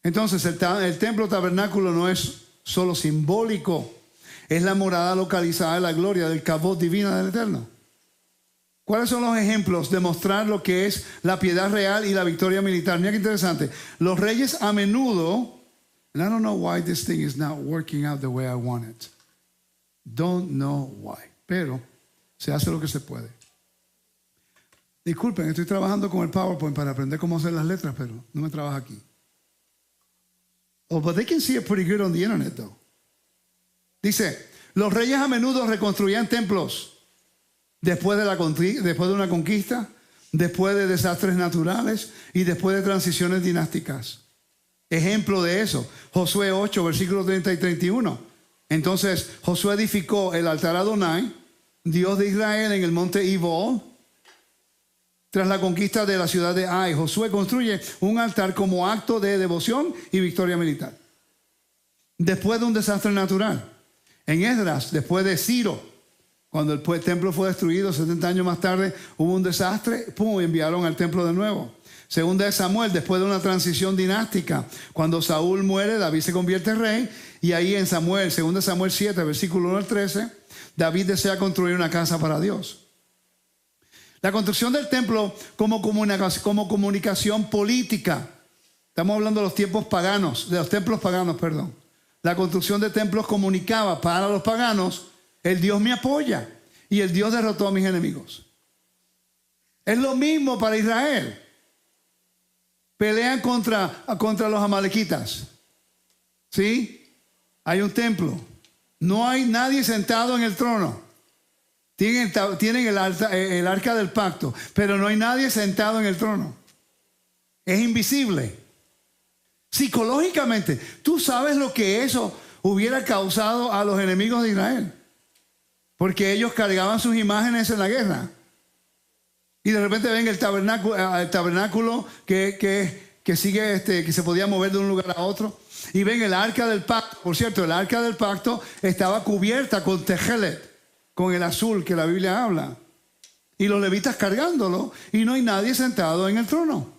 Entonces el templo tabernáculo no es solo simbólico, es la morada localizada de la gloria del Kabod divina del Eterno. ¿Cuáles son los ejemplos de mostrar lo que es la piedad real y la victoria militar? Mira qué interesante. Los reyes a menudo, and I don't know why this thing is not working out the way I want it. Don't know why. Pero se hace lo que se puede. Disculpen, estoy trabajando con el PowerPoint para aprender cómo hacer las letras, pero no me trabaja aquí. Oh, but they can see it pretty good on the internet, though. Dice, los reyes a menudo reconstruían templos después de una conquista, después de desastres naturales y después de transiciones dinásticas. Ejemplo de eso, Josué 8, versículos 30 y 31. Entonces, Josué edificó el altar a Adonai, Dios de Israel, en el monte Ibol. Tras la conquista de la ciudad de Ai, Josué construye un altar como acto de devoción y victoria militar. Después de un desastre natural. En Esdras, después de Ciro, cuando el templo fue destruido 70 años más tarde, hubo un desastre, enviaron al templo de nuevo. Segunda de Samuel, después de una transición dinástica, cuando Saúl muere, David se convierte en rey, y ahí en segunda de Samuel 7, versículo 1 al 13, David desea construir una casa para Dios. La construcción del templo como comunicación política. Estamos hablando de los tiempos paganos, de los templos paganos, perdón. La construcción de templos comunicaba para los paganos El Dios me apoya y el Dios derrotó a mis enemigos. Es lo mismo para Israel. Pelean contra los amalequitas. ¿Sí? Hay un templo. No hay nadie sentado en el trono. Tienen el arca del pacto, pero no hay nadie sentado en el trono. Es invisible. Psicológicamente, ¿tú sabes lo que eso hubiera causado a los enemigos de Israel? Porque ellos cargaban sus imágenes en la guerra. Y de repente ven el tabernáculo que sigue, que se podía mover de un lugar a otro. Y ven el arca del pacto. Por cierto, el arca del pacto estaba cubierta con tejelet, con el azul que la Biblia habla. Y los levitas cargándolo. Y no hay nadie sentado en el trono.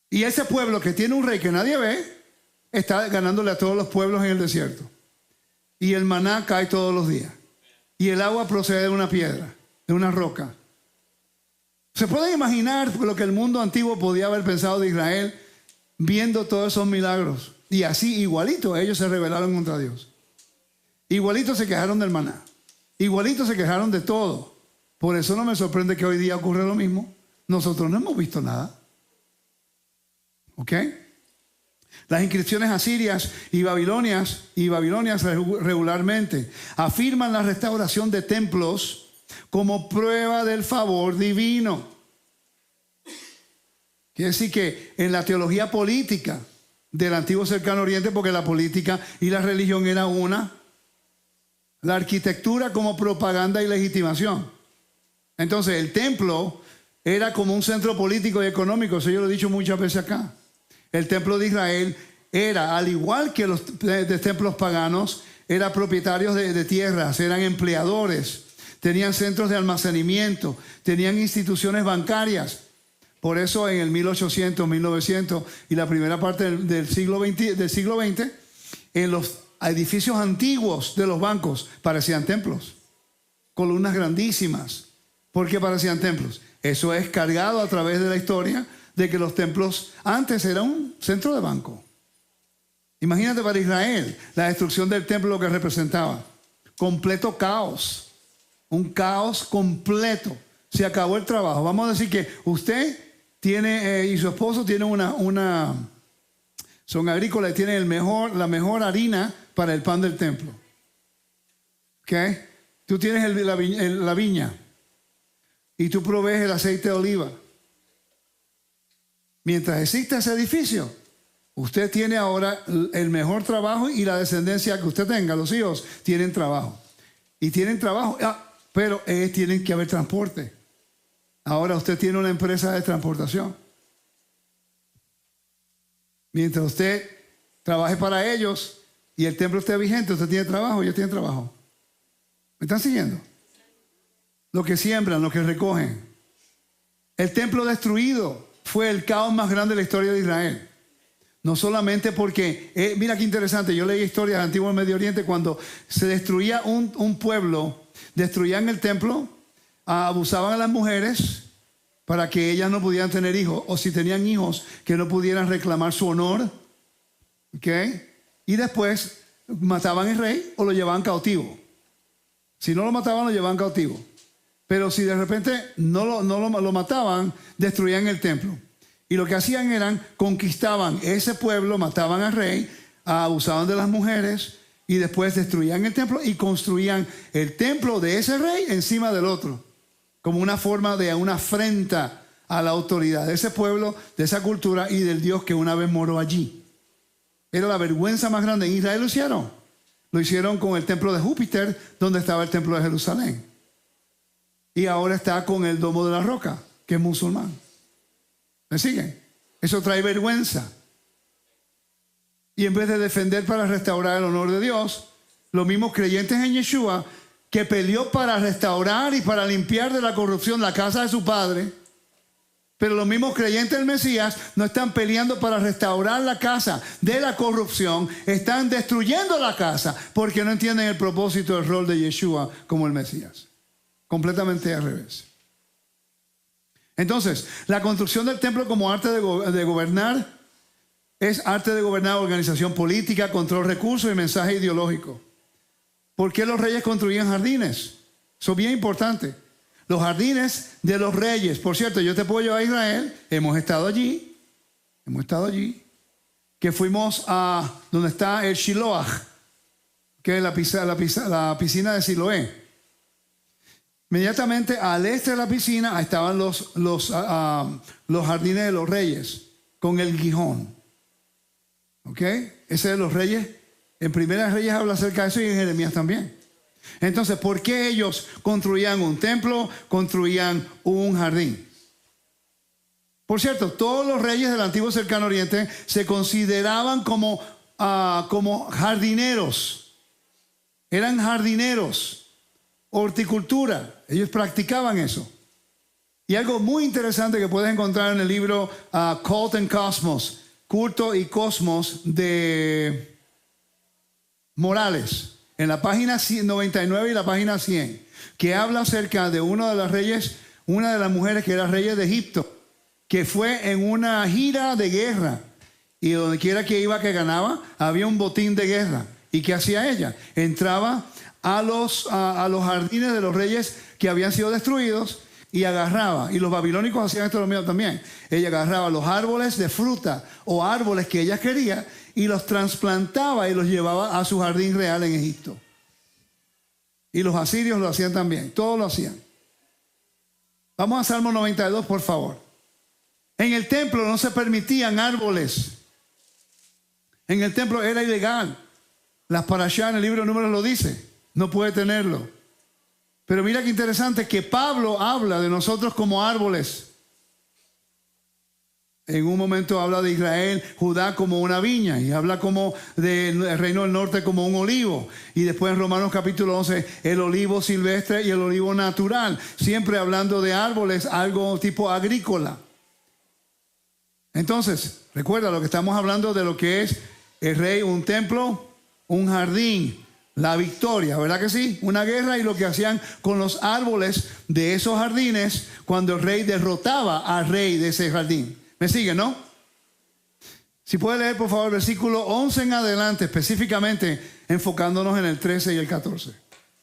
Y ese pueblo que tiene un rey que nadie ve, está ganándole a todos los pueblos en el desierto. Y el maná cae todos los días. Y el agua procede de una piedra, de una roca. ¿Se pueden imaginar lo que el mundo antiguo podía haber pensado de Israel viendo todos esos milagros? Y así, igualito, ellos se rebelaron contra Dios. Igualito se quejaron del maná. Igualito se quejaron de todo. Por eso no me sorprende que hoy día ocurra lo mismo. Nosotros no hemos visto nada. ¿Ok? Las inscripciones asirias y babilonias regularmente afirman la restauración de templos como prueba del favor divino. Quiere decir que en la teología política del antiguo cercano oriente, porque la política y la religión era una, la arquitectura como propaganda y legitimación. Entonces el templo era como un centro político y económico. Eso yo lo he dicho muchas veces acá. El templo de Israel era, al igual que los templos paganos, era propietarios de tierras, eran empleadores, tenían centros de almacenamiento, tenían instituciones bancarias. Por eso en el 1800, 1900 y la primera parte del siglo XX, en los edificios antiguos de los bancos parecían templos, columnas grandísimas. ¿Por qué parecían templos? Eso es cargado a través de la historia de que los templos antes eran un centro de banco. Imagínate para Israel la destrucción del templo, lo que representaba. Completo caos. Un caos completo. Se acabó el trabajo. Vamos a decir que usted tiene y su esposo tienen son agrícolas y tienen la mejor harina para el pan del templo. ¿Ok? Tú tienes la viña y tú provees el aceite de oliva. Mientras exista ese edificio, usted tiene ahora el mejor trabajo y la descendencia que usted tenga, los hijos, tienen trabajo. Y tienen trabajo, pero tienen que haber transporte. Ahora usted tiene una empresa de transportación. Mientras usted trabaje para ellos y el templo esté vigente, usted tiene trabajo, ellos tienen trabajo. ¿Me están siguiendo? Lo que siembran, lo que recogen. El templo destruido fue el caos más grande de la historia de Israel. No solamente porque, mira qué interesante, yo leí historias antiguas del Medio Oriente cuando se destruía un pueblo, destruían el templo, abusaban a las mujeres para que ellas no pudieran tener hijos, o si tenían hijos, que no pudieran reclamar su honor. ¿Ok? Y después mataban al rey o lo llevaban cautivo. Si no lo mataban, lo llevaban cautivo. Pero si de repente no lo mataban, destruían el templo. Y lo que hacían eran, conquistaban ese pueblo, mataban al rey, abusaban de las mujeres y después destruían el templo y construían el templo de ese rey encima del otro. Como una forma de una afrenta a la autoridad de ese pueblo, de esa cultura y del Dios que una vez moró allí. Era la vergüenza más grande. En Israel lo hicieron. Lo hicieron con el templo de Júpiter, donde estaba el templo de Jerusalén. Y ahora está con el Domo de la Roca, que es musulmán. ¿Me siguen? Eso trae vergüenza. Y en vez de defender para restaurar el honor de Dios, los mismos creyentes en Yeshua, que peleó para restaurar y para limpiar de la corrupción la casa de su padre, pero los mismos creyentes del Mesías no están peleando para restaurar la casa de la corrupción, están destruyendo la casa porque no entienden el propósito del rol de Yeshua como el Mesías. Completamente al revés. Entonces, la construcción del templo como arte de gobernar es arte de gobernar, organización política, control de recursos y mensaje ideológico. ¿Por qué los reyes construían jardines? Eso es bien importante. Los jardines de los reyes. Por cierto, yo te puedo llevar a Israel. Hemos estado allí. Que fuimos a donde está el Shiloah, que es la piscina de Siloé. Inmediatamente al este de la piscina estaban los jardines de los reyes con el Gihón. ¿Ok? Ese de los reyes. En Primera Reyes habla acerca de eso y en Jeremías también. Entonces, ¿por qué ellos construían un templo, construían un jardín? Por cierto, todos los reyes del antiguo cercano oriente se consideraban como jardineros. Eran jardineros, horticultura. Ellos practicaban eso. Y algo muy interesante que puedes encontrar en el libro Cult and Cosmos, Culto y Cosmos de Morales, en la página 99 y la página 100, que habla acerca de uno de los reyes, una de las mujeres que era rey de Egipto, que fue en una gira de guerra y donde quiera que iba que ganaba, había un botín de guerra. ¿Y qué hacía ella? Entraba a los jardines de los reyes que habían sido destruidos y agarraba, y los babilónicos hacían esto lo mismo también. Ella agarraba los árboles de fruta o árboles que ella quería y los trasplantaba y los llevaba a su jardín real en Egipto. Y los asirios lo hacían también, todos lo hacían. Vamos a Salmo 92, por favor. En el templo no se permitían árboles. En el templo era ilegal. Las parashá en el libro de Números lo dice. No puede tenerlo. Pero mira qué interesante que Pablo habla de nosotros como árboles. En un momento habla de Israel, Judá como una viña, y habla como del reino del norte como un olivo. Y después en Romanos capítulo 11, el olivo silvestre y el olivo natural. Siempre hablando de árboles, algo tipo agrícola. Entonces, recuerda lo que estamos hablando de lo que es el rey, un templo, un jardín, la victoria, ¿verdad que sí? Una guerra y lo que hacían con los árboles de esos jardines cuando el rey derrotaba al rey de ese jardín. ¿Me sigue, no? Si puede leer, por favor, versículo 11 en adelante, específicamente enfocándonos en el 13 y el 14.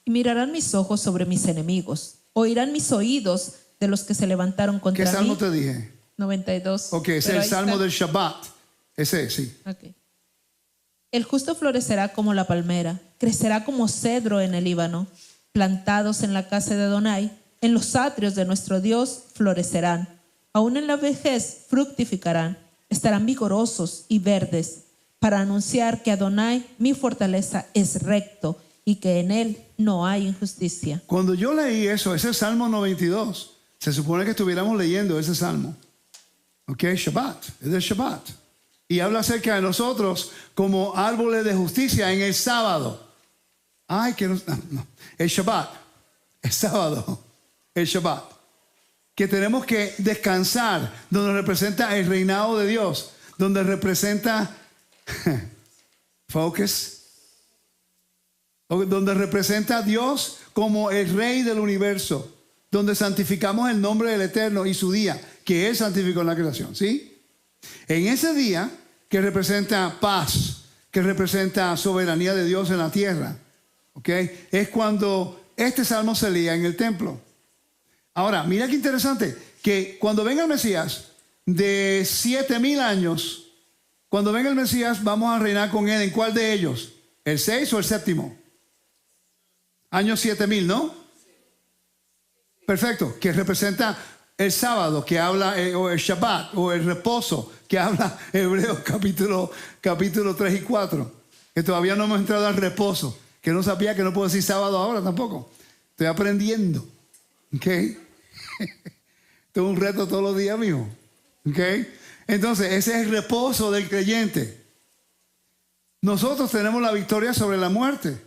Y mirarán mis ojos sobre mis enemigos, oirán mis oídos de los que se levantaron contra mí. ¿Qué salmo te dije? 92. Ok, es el salmo del Shabbat. Ese, sí. Okay. El justo florecerá como la palmera, crecerá como cedro en el Líbano, plantados en la casa de Adonai, en los atrios de nuestro Dios florecerán. Aún en la vejez fructificarán, estarán vigorosos y verdes, para anunciar que Adonai, mi fortaleza, es recto y que en él no hay injusticia. Cuando yo leí eso, ese Salmo 92, se supone que estuviéramos leyendo ese Salmo. Ok, Shabbat, es del Shabbat. Y habla acerca de nosotros como árboles de justicia en el sábado. Ay, que no, el Shabbat, el sábado, el Shabbat. Que tenemos que descansar, donde representa el reinado de Dios, donde representa focus, donde representa a Dios como el rey del universo, donde santificamos el nombre del Eterno y su día, que Él santificó en la creación, ¿sí? En ese día, que representa paz, que representa soberanía de Dios en la tierra, ¿ok? Es cuando este salmo se leía en el templo. Ahora, mira qué interesante, que cuando venga el Mesías, de 7,000 años, cuando venga el Mesías, vamos a reinar con Él. ¿En cuál de ellos? ¿El 6 o el 7? Años 7,000, ¿no? Perfecto, que representa el sábado, que habla, o el Shabbat, o el reposo, que habla Hebreos capítulo 3 y 4. Que todavía no hemos entrado al reposo, que no sabía que no puedo decir sábado ahora tampoco. Estoy aprendiendo. ¿Ok? Tengo un reto todos los días, mijo. ¿Ok? Entonces, ese es el reposo del creyente. Nosotros tenemos la victoria sobre la muerte.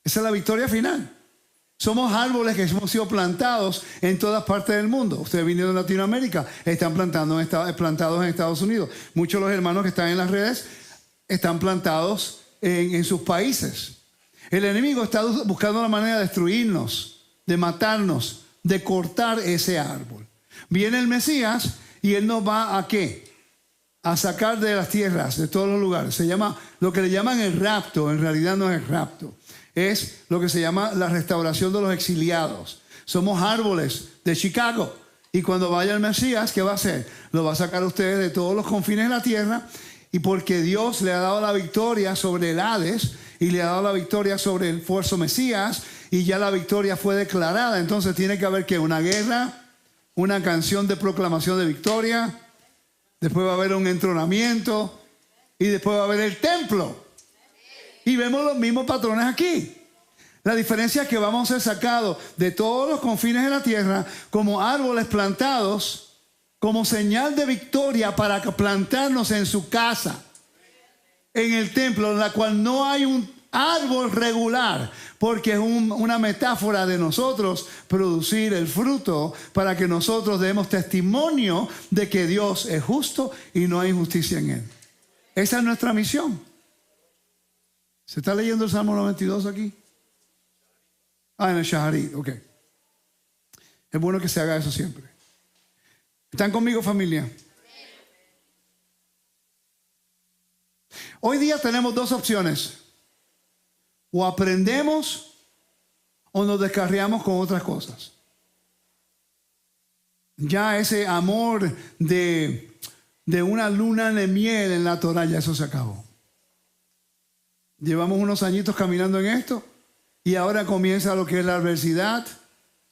Esa es la victoria final. Somos árboles que hemos sido plantados en todas partes del mundo. Ustedes vinieron de Latinoamérica, están plantados en Estados Unidos. Muchos de los hermanos que están en las redes están plantados en sus países. El enemigo está buscando la manera de destruirnos, de matarnos, de cortar ese árbol. Viene el Mesías y Él nos va a ¿qué? a sacar de las tierras, de todos los lugares. Se llama, lo que le llaman el rapto, en realidad no es el rapto. Es lo que se llama la restauración de los exiliados. Somos árboles de Chicago. Y cuando vaya el Mesías, ¿qué va a hacer? Lo va a sacar a ustedes de todos los confines de la tierra. Y porque Dios le ha dado la victoria sobre el Hades y le ha dado la victoria sobre el falso Mesías, y ya la victoria fue declarada, entonces tiene que haber que una guerra, una canción de proclamación de victoria, después va a haber un entronamiento y después va a haber el templo. Y vemos los mismos patrones aquí. La diferencia es que vamos a ser sacados de todos los confines de la tierra como árboles plantados como señal de victoria para plantarnos en su casa, en el templo, en la cual no hay un árbol regular, porque es una metáfora de nosotros producir el fruto para que nosotros demos testimonio de que Dios es justo y no hay injusticia en Él. Esa es nuestra misión. ¿Se está leyendo el Salmo 92 aquí? En el Shaharit, ok. Es bueno que se haga eso siempre. ¿Están conmigo, familia? Hoy día tenemos dos opciones. O aprendemos o nos descarriamos con otras cosas. Ya ese amor de una luna de miel en la Torah, ya eso se acabó. Llevamos unos añitos caminando en esto y ahora comienza lo que es la adversidad,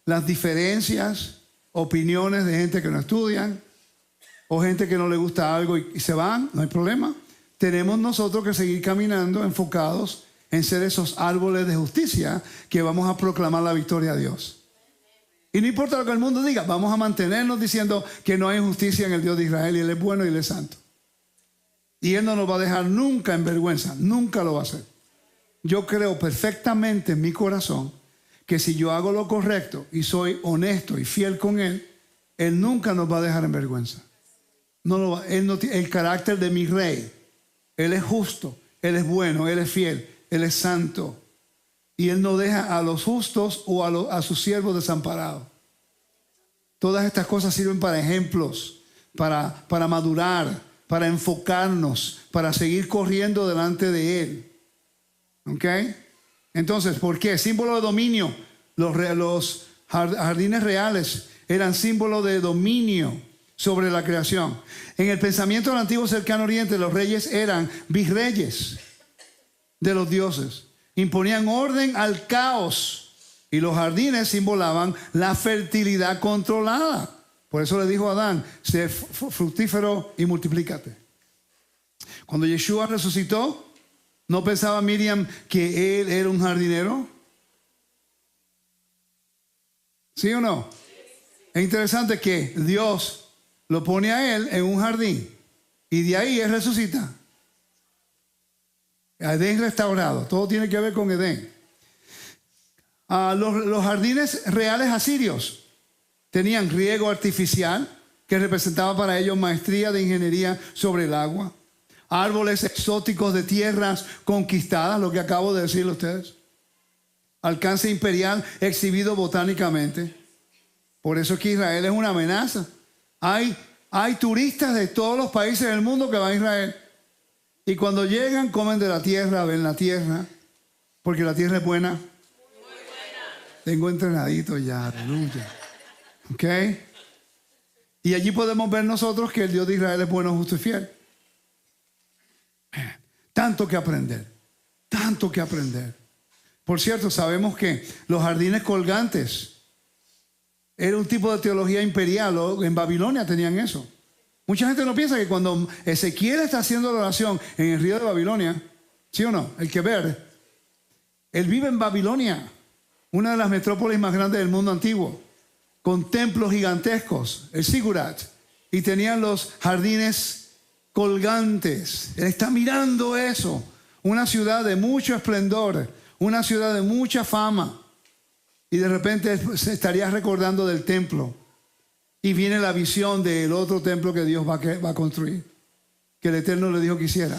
las diferencias, opiniones de gente que no estudian o gente que no le gusta algo y se van, no hay problema. Tenemos nosotros que seguir caminando enfocados en ser esos árboles de justicia que vamos a proclamar la victoria a Dios. Y no importa lo que el mundo diga, vamos a mantenernos diciendo que no hay justicia en el Dios de Israel y Él es bueno y Él es santo. Y Él no nos va a dejar nunca en vergüenza, nunca lo va a hacer. Yo creo perfectamente en mi corazón que si yo hago lo correcto y soy honesto y fiel con Él, Él nunca nos va a dejar en vergüenza. Él no tiene el carácter de mi rey. Él es justo, Él es bueno, Él es fiel, Él es santo. Y Él no deja a los justos o a sus siervos desamparados. Todas estas cosas sirven para ejemplos, para madurar, para enfocarnos, para seguir corriendo delante de Él. ¿Ok? Entonces, ¿por qué? Símbolo de dominio. Los jardines reales eran símbolo de dominio sobre la creación. En el pensamiento del antiguo cercano oriente, los reyes eran virreyes de los dioses. Imponían orden al caos. Y los jardines simbolaban la fertilidad controlada. Por eso le dijo a Adán, sé fructífero y multiplícate. Cuando Yeshua resucitó, ¿no pensaba Miriam que él era un jardinero? ¿Sí o no? Es interesante que Dios lo pone a él en un jardín y de ahí él resucita. Edén restaurado, todo tiene que ver con Edén. Los jardines reales asirios tenían riego artificial que representaba para ellos maestría de ingeniería sobre el agua. Árboles exóticos de tierras conquistadas, lo que acabo de decirle a ustedes. Alcance imperial exhibido botánicamente. Por eso es que Israel es una amenaza. Hay turistas de todos los países del mundo que van a Israel. Y cuando llegan, comen de la tierra, ven la tierra. Porque la tierra es buena. Muy buena. Tengo entrenadito ya, aleluya. ¿Ok? Y allí podemos ver nosotros que el Dios de Israel es bueno, justo y fiel. Tanto que aprender. Tanto que aprender. Por cierto, sabemos que los jardines colgantes era un tipo de teología imperial. En Babilonia tenían eso. Mucha gente no piensa que cuando Ezequiel está haciendo la oración en el río de Babilonia, ¿sí o no? El Keber, él vive en Babilonia, una de las metrópolis más grandes del mundo antiguo, con templos gigantescos, el Sigurat, y tenían los jardines colgantes. Él está mirando eso, una ciudad de mucho esplendor, una ciudad de mucha fama, y de repente se estaría recordando del templo. Y viene la visión del otro templo que Dios va a construir, que el Eterno le dijo que hiciera.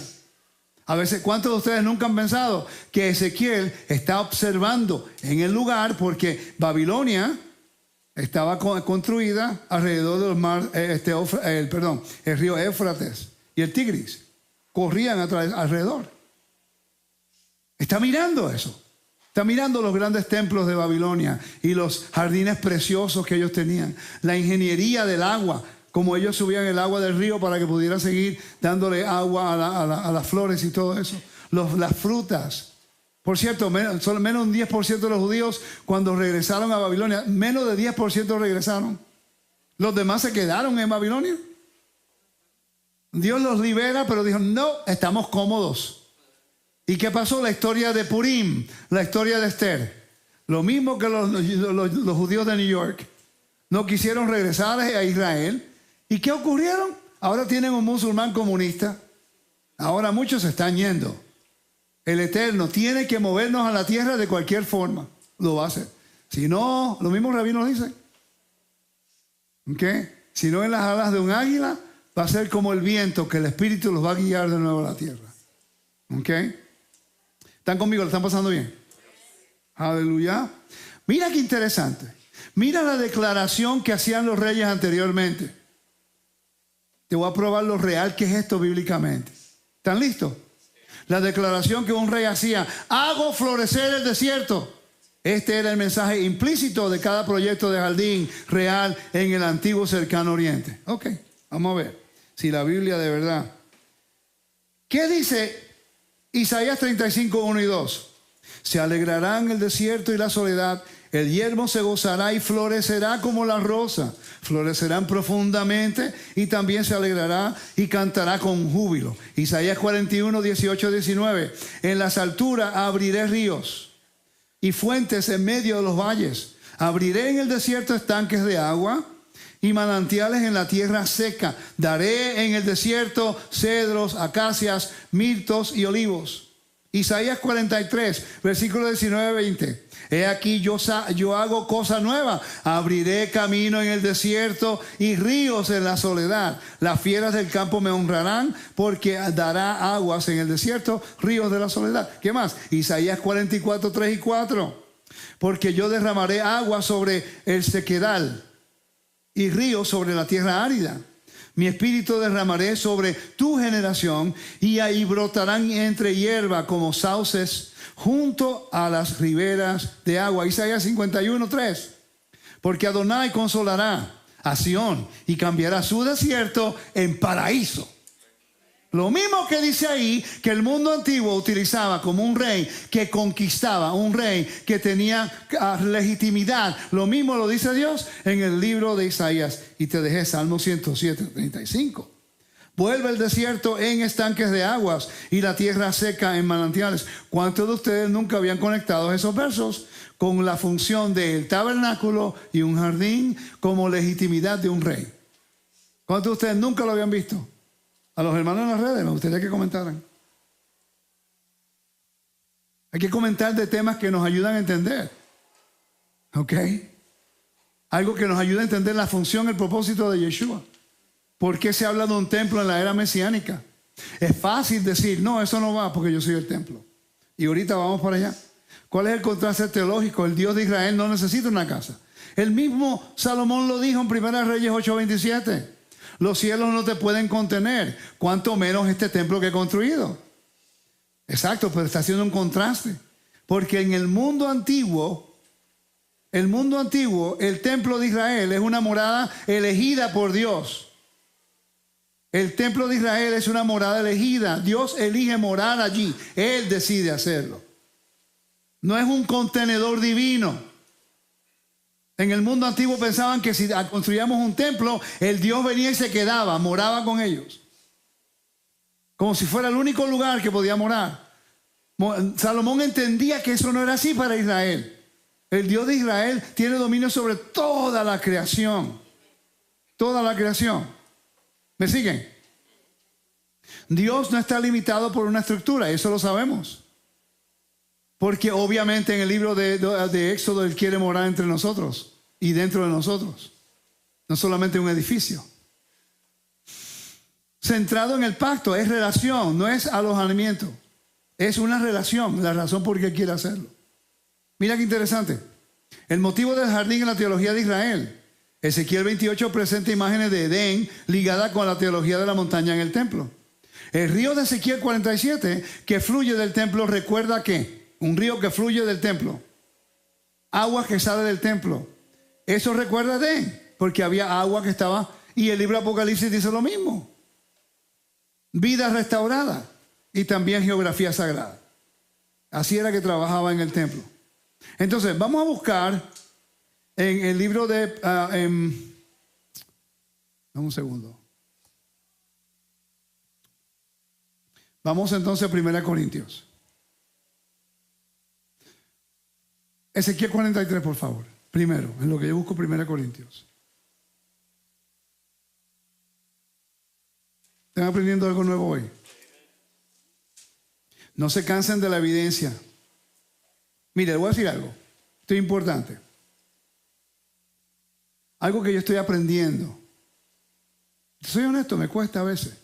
A veces, ¿cuántos de ustedes nunca han pensado que Ezequiel está observando en el lugar porque Babilonia estaba construida alrededor del mar, el río Éufrates, y el Tigris. Corrían alrededor. Está mirando eso. Está mirando los grandes templos de Babilonia y los jardines preciosos que ellos tenían. La ingeniería del agua, como ellos subían el agua del río para que pudiera seguir dándole agua a las flores y todo eso. Las frutas. Por cierto, menos un 10% de los judíos cuando regresaron a Babilonia, menos de 10% regresaron. Los demás se quedaron en Babilonia. Dios los libera, pero dijo, no, estamos cómodos. ¿Y qué pasó? La historia de Purim, la historia de Esther. Lo mismo que los judíos de New York. No quisieron regresar a Israel. ¿Y qué ocurrieron? Ahora tienen un musulmán comunista. Ahora muchos se están yendo. El Eterno tiene que movernos a la tierra de cualquier forma. Lo va a hacer. Si no, lo mismo rabinos dicen. ¿Okay? Si no en las alas de un águila, va a ser como el viento, que el Espíritu los va a guiar de nuevo a la tierra. ¿Ok? ¿Están conmigo? ¿Lo están pasando bien? Aleluya. Mira qué interesante. Mira la declaración que hacían los reyes anteriormente. Te voy a probar lo real que es esto bíblicamente. ¿Están listos? La declaración que un rey hacía: hago florecer el desierto. Este era el mensaje implícito de cada proyecto de jardín real en el antiguo cercano oriente. Ok, vamos a ver si la Biblia de verdad. ¿Qué dice Isaías 35, 1 y 2? Se alegrarán el desierto y la soledad, el yermo se gozará y florecerá como la rosa. Florecerán profundamente y también se alegrará y cantará con júbilo. Isaías 41, 18, 19. En las alturas abriré ríos y fuentes en medio de los valles. Abriré en el desierto estanques de agua y manantiales en la tierra seca. Daré en el desierto cedros, acacias, mirtos y olivos. Isaías 43, versículos 19 y 20. He aquí yo hago cosa nueva. Abriré camino en el desierto y ríos en la soledad. Las fieras del campo me honrarán, porque dará aguas en el desierto, ríos de la soledad. ¿Qué más? Isaías 44, 3 y 4. Porque yo derramaré agua sobre el sequedal y ríos sobre la tierra árida. Mi espíritu derramaré sobre tu generación y ahí brotarán entre hierba como sauces junto a las riberas de agua. Isaías 51, 3. Porque Adonai consolará a Sión y cambiará su desierto en paraíso. Lo mismo que dice ahí, que el mundo antiguo utilizaba como un rey que conquistaba, un rey que tenía legitimidad. Lo mismo lo dice Dios en el libro de Isaías. Y te dejé Salmo 107, 35. Vuelve el desierto en estanques de aguas y la tierra seca en manantiales. ¿Cuántos de ustedes nunca habían conectado esos versos con la función del tabernáculo y un jardín como legitimidad de un rey? ¿Cuántos de ustedes nunca lo habían visto? A los hermanos en las redes me gustaría que comentaran. Hay que comentar de temas que nos ayudan a entender. ¿Ok? Algo que nos ayuda a entender la función, el propósito de Yeshua. ¿Por qué se habla de un templo en la era mesiánica? Es fácil decir, no, eso no va porque yo soy el templo. Y ahorita vamos para allá. ¿Cuál es el contraste teológico? El Dios de Israel no necesita una casa. El mismo Salomón lo dijo en 1 Reyes 8:27. Los cielos no te pueden contener, cuanto menos este templo que he construido. Exacto, pero está haciendo un contraste. Porque en el mundo antiguo, el templo de Israel es una morada elegida por Dios. El templo de Israel es una morada elegida. Dios elige morar allí. Él decide hacerlo. No es un contenedor divino. En el mundo antiguo pensaban que si construíamos un templo, el Dios venía y se quedaba, moraba con ellos. Como si fuera el único lugar que podía morar. Salomón entendía que eso no era así para Israel. El Dios de Israel tiene dominio sobre toda la creación. Toda la creación. ¿Me siguen? Dios no está limitado por una estructura, eso lo sabemos. Porque obviamente en el libro de Éxodo Él quiere morar entre nosotros y dentro de nosotros. No solamente un edificio. Centrado en el pacto, es relación, no es alojamiento. Es una relación, la razón por qué quiere hacerlo. Mira qué interesante. El motivo del jardín en la teología de Israel. Ezequiel 28 presenta imágenes de Edén ligadas con la teología de la montaña en el templo. El río de Ezequiel 47 que fluye del templo, recuerda que un río que fluye del templo, agua que sale del templo, eso recuerda porque había agua que estaba, y el libro de Apocalipsis dice lo mismo. Vida restaurada y también geografía sagrada. Así era que trabajaba en el templo. Entonces, vamos a buscar en el libro de... dame un segundo. Vamos entonces a 1 Corintios. Ezequiel 43, por favor. Primero, en lo que yo busco 1 Corintios. ¿Están aprendiendo algo nuevo hoy? No se cansen de la evidencia. Mire, le voy a decir algo. Esto es importante. Algo que yo estoy aprendiendo. Soy honesto, me cuesta a veces.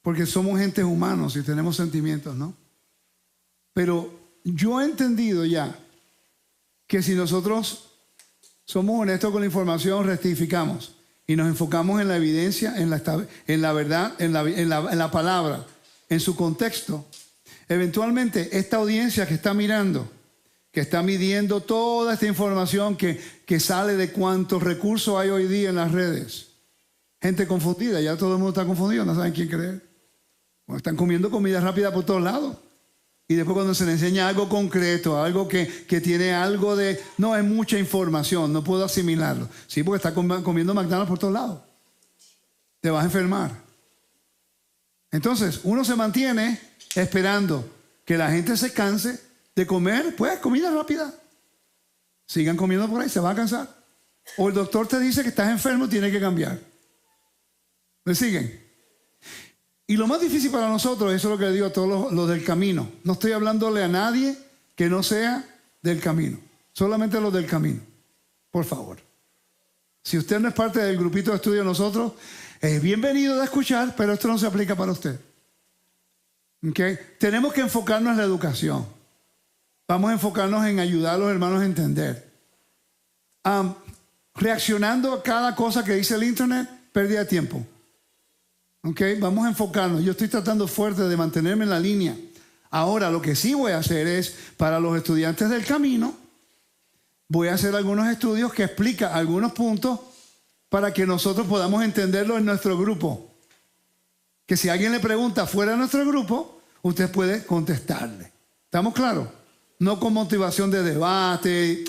Porque somos entes humanos y tenemos sentimientos, ¿no? Pero yo he entendido ya que si nosotros somos honestos con la información, rectificamos y nos enfocamos en la evidencia, en la verdad, en la palabra, en su contexto, eventualmente esta audiencia que está mirando, que está midiendo toda esta información que sale de cuántos recursos hay hoy día en las redes, gente confundida, ya todo el mundo está confundido, no saben quién creer. Bueno, están comiendo comida rápida por todos lados. Y después cuando se le enseña algo concreto, algo que tiene algo de... No, es mucha información, no puedo asimilarlo. Sí, porque está comiendo McDonald's por todos lados. Te vas a enfermar. Entonces, uno se mantiene esperando que la gente se canse de comer, pues, comida rápida. Sigan comiendo por ahí, se va a cansar. O el doctor te dice que estás enfermo, tiene que cambiar. ¿Me siguen? Y lo más difícil para nosotros, eso es lo que le digo a todos los del camino. No estoy hablándole a nadie que no sea del camino. Solamente a los del camino. Por favor. Si usted no es parte del grupito de estudio de nosotros, es bienvenido a escuchar, pero esto no se aplica para usted. ¿Okay? Tenemos que enfocarnos en la educación. Vamos a enfocarnos en ayudar a los hermanos a entender. Reaccionando a cada cosa que dice el internet, pérdida de tiempo. Okay, vamos a enfocarnos. Yo estoy tratando fuerte de mantenerme en la línea. Ahora lo que sí voy a hacer es, para los estudiantes del camino, voy a hacer algunos estudios que explican algunos puntos para que nosotros podamos entenderlo en nuestro grupo. Que si alguien le pregunta fuera de nuestro grupo, usted puede contestarle. ¿Estamos claros? No con motivación de debate.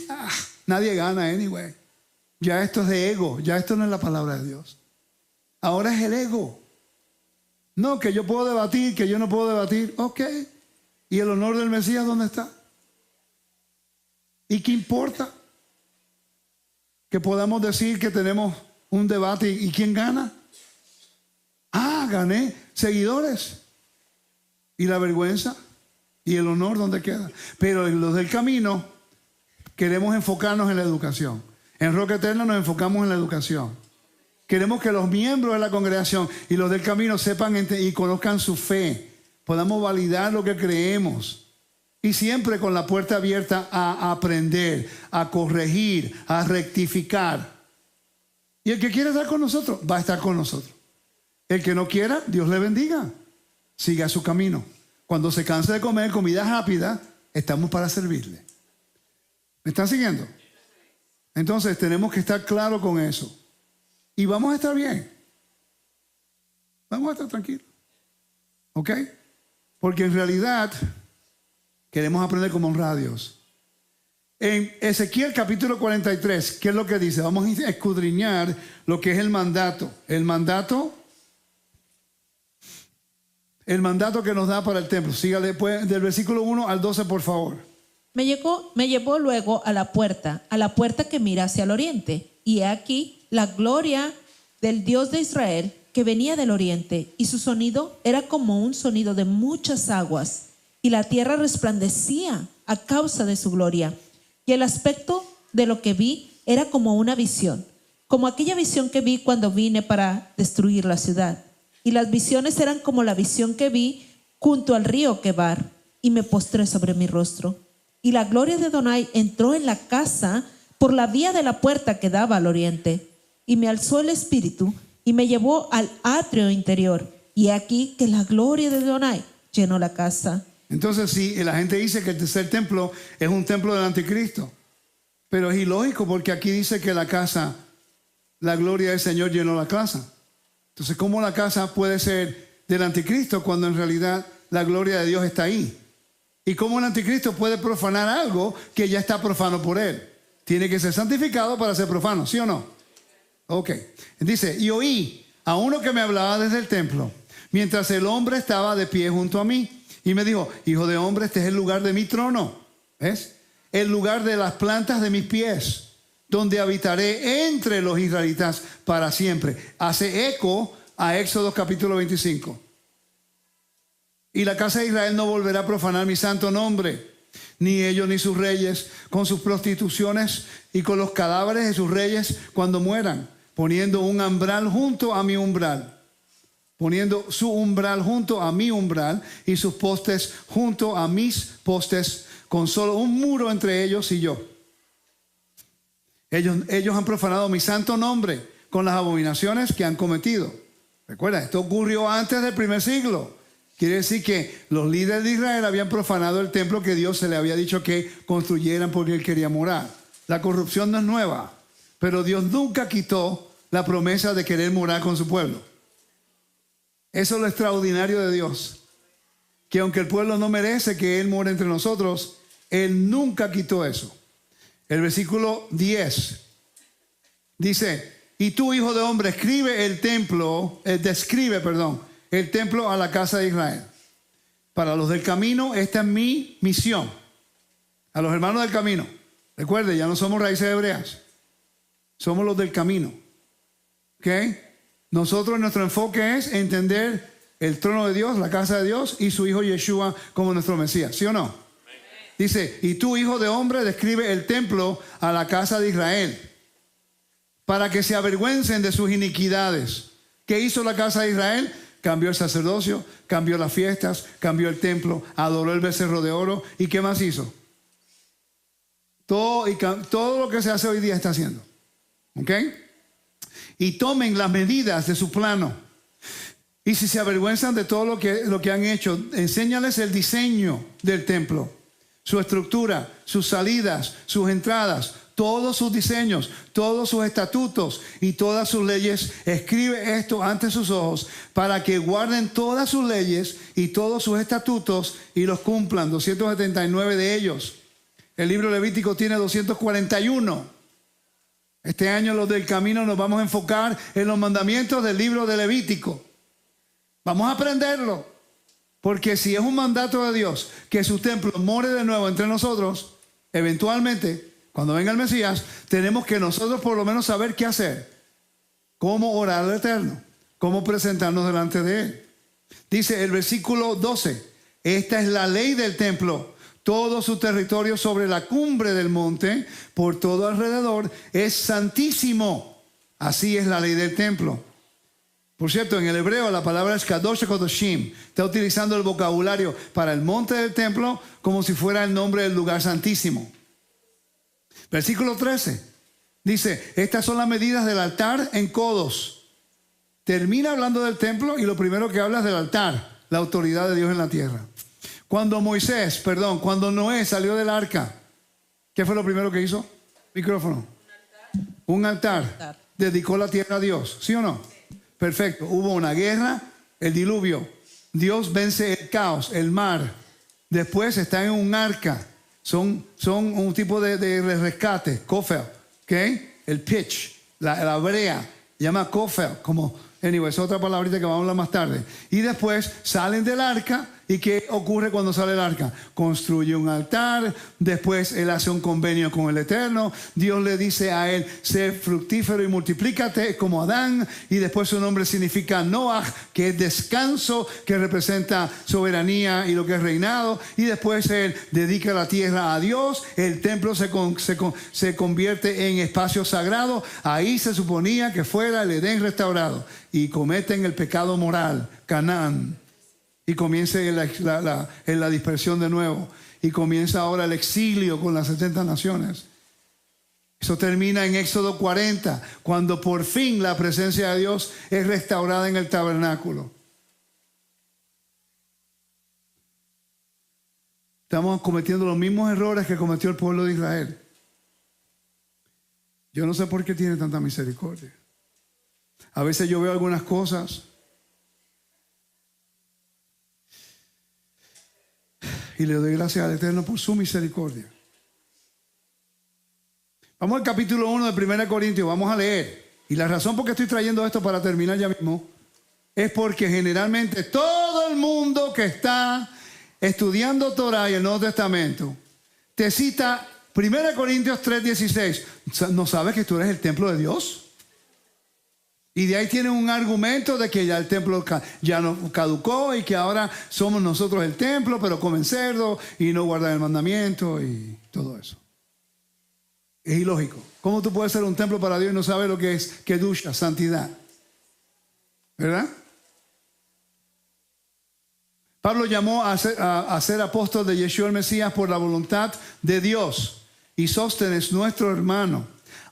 Nadie gana anyway. Ya esto es de ego. Ya esto no es la palabra de Dios. Ahora es el ego. No, que yo puedo debatir, que yo no puedo debatir. Ok. ¿Y el honor del Mesías dónde está? ¿Y qué importa? Que podamos decir que tenemos un debate y ¿quién gana? Gané seguidores. ¿Y la vergüenza? ¿Y el honor dónde queda? Pero en los del camino queremos enfocarnos en la educación. En Roca Eterna nos enfocamos en la educación. Queremos que los miembros de la congregación y los del camino sepan y conozcan su fe. Podamos validar lo que creemos. Y siempre con la puerta abierta a aprender, a corregir, a rectificar. Y el que quiera estar con nosotros, va a estar con nosotros. El que no quiera, Dios le bendiga. Siga su camino. Cuando se canse de comer comida rápida, estamos para servirle. ¿Me están siguiendo? Entonces tenemos que estar claros con eso. Y vamos a estar bien. Vamos a estar tranquilos. ¿Ok? Porque en realidad queremos aprender cómo honrar a Dios. En Ezequiel capítulo 43, ¿qué es lo que dice? Vamos a escudriñar lo que es el mandato. El mandato que nos da para el templo. Siga después del versículo 1 al 12, por favor. Me llevó luego a la puerta que mira hacia el oriente. Y he aquí la gloria del Dios de Israel que venía del oriente. Y su sonido era como un sonido de muchas aguas. Y la tierra resplandecía a causa de su gloria. Y el aspecto de lo que vi era como una visión. Como aquella visión que vi cuando vine para destruir la ciudad. Y las visiones eran como la visión que vi junto al río Quebar. Y me postré sobre mi rostro. Y la gloria de Adonai entró en la casa por la vía de la puerta que daba al oriente. Y me alzó el espíritu y me llevó al atrio interior. y aquí que la gloria de Adonai llenó la casa. Entonces sí, la gente dice que el tercer templo es un templo del anticristo. Pero es ilógico porque aquí dice que la casa, la gloria del Señor llenó la casa. Entonces, ¿cómo la casa puede ser del anticristo cuando en realidad la gloria de Dios está ahí? ¿Y cómo el anticristo puede profanar algo que ya está profano por él? Tiene que ser santificado para ser profano, ¿sí o no? Ok. Dice, y oí a uno que me hablaba desde el templo, mientras el hombre estaba de pie junto a mí. Y me dijo, hijo de hombre, este es el lugar de mi trono. ¿Ves? El lugar de las plantas de mis pies, donde habitaré entre los israelitas para siempre. Hace eco a Éxodo capítulo 25. Y la casa de Israel no volverá a profanar mi santo nombre, ni ellos ni sus reyes, con sus prostituciones y con los cadáveres de sus reyes cuando mueran, poniendo un umbral junto a mi umbral. Poniendo su umbral junto a mi umbral y sus postes junto a mis postes, con solo un muro entre ellos y yo. Ellos han profanado mi santo nombre con las abominaciones que han cometido. Recuerda, esto ocurrió antes del primer siglo. Quiere decir que los líderes de Israel habían profanado el templo que Dios se le había dicho que construyeran porque él quería morar. La corrupción no es nueva, pero Dios nunca quitó la promesa de querer morar con su pueblo. Eso es lo extraordinario de Dios, que aunque el pueblo no merece que Él more entre nosotros, Él nunca quitó eso. El versículo 10 dice, y tú, hijo de hombre, describe el templo a la casa de Israel. Para los del camino, esta es mi misión. A los hermanos del camino, recuerde, ya no somos raíces hebreas, somos los del camino. ¿Ok? Nosotros, nuestro enfoque es entender el trono de Dios, la casa de Dios y su hijo Yeshua como nuestro Mesías, ¿sí o no? Dice, y tú, hijo de hombre, describe el templo a la casa de Israel para que se avergüencen de sus iniquidades. ¿Qué hizo la casa de Israel? Cambió el sacerdocio, cambió las fiestas, cambió el templo, adoró el becerro de oro. ¿Y qué más hizo? Todo lo que se hace hoy día está haciendo. ¿Ok? Y tomen las medidas de su plano. Y si se avergüenzan de todo lo que han hecho, enséñales el diseño del templo, su estructura, sus salidas, sus entradas, todos sus diseños, todos sus estatutos y todas sus leyes. Escribe esto ante sus ojos para que guarden todas sus leyes y todos sus estatutos y los cumplan. 279 de ellos. El libro Levítico tiene 241. Este año los del camino nos vamos a enfocar en los mandamientos del libro de Levítico. Vamos a aprenderlo. Porque si es un mandato de Dios que su templo more de nuevo entre nosotros, eventualmente, cuando venga el Mesías, tenemos que nosotros por lo menos saber qué hacer. Cómo orar al Eterno. Cómo presentarnos delante de Él. Dice el versículo 12. Esta es la ley del templo. Todo su territorio sobre la cumbre del monte, por todo alrededor, es santísimo. Así es la ley del templo. Por cierto, en el hebreo la palabra es Kadosh Kodoshim. Está utilizando el vocabulario para el monte del templo como si fuera el nombre del lugar santísimo. Versículo 13. Dice, estas son las medidas del altar en codos. Termina hablando del templo y lo primero que habla es del altar, la autoridad de Dios en la tierra. Cuando Noé salió del arca, ¿qué fue lo primero que hizo? Micrófono. Un altar. Dedicó la tierra a Dios, ¿sí o no? Perfecto. Hubo una guerra, el diluvio. Dios vence el caos, el mar. Después están en un arca. Son un tipo de rescate, kofel, ¿ok? El pitch, la brea, llama kofel, anyway, es otra palabrita que vamos a hablar más tarde. Y después salen del arca. ¿Y qué ocurre cuando sale el arca? Construye un altar. Después él hace un convenio con el Eterno. Dios le dice a él, sé fructífero y multiplícate como Adán. Y después su nombre significa Noach, que es descanso, que representa soberanía y lo que es reinado. Y después él dedica la tierra a Dios. El templo se convierte en espacio sagrado. Ahí se suponía que fuera el Edén restaurado. Y cometen el pecado moral, Canaán. Y comienza en la dispersión de nuevo. Y comienza ahora el exilio con las 70 naciones. Eso termina en Éxodo 40, cuando por fin la presencia de Dios es restaurada en el tabernáculo. Estamos cometiendo los mismos errores que cometió el pueblo de Israel. Yo no sé por qué tiene tanta misericordia. A veces yo veo algunas cosas y le doy gracias al Eterno por su misericordia. Vamos al capítulo 1 de 1 Corintios, vamos a leer. Y la razón por qué estoy trayendo esto para terminar ya mismo es porque generalmente todo el mundo que está estudiando Torah y el Nuevo Testamento te cita 1 Corintios 3:16. ¿No sabes que tú eres el templo de Dios? Y de ahí tienen un argumento de que ya el templo ya no caducó y que ahora somos nosotros el templo, pero comen cerdo y no guardan el mandamiento y todo eso. Es ilógico. ¿Cómo tú puedes ser un templo para Dios y no sabes lo que es kedusha, santidad? ¿Verdad? Pablo llamó a ser apóstol de Yeshua el Mesías por la voluntad de Dios. Y Sóstenes, nuestro hermano,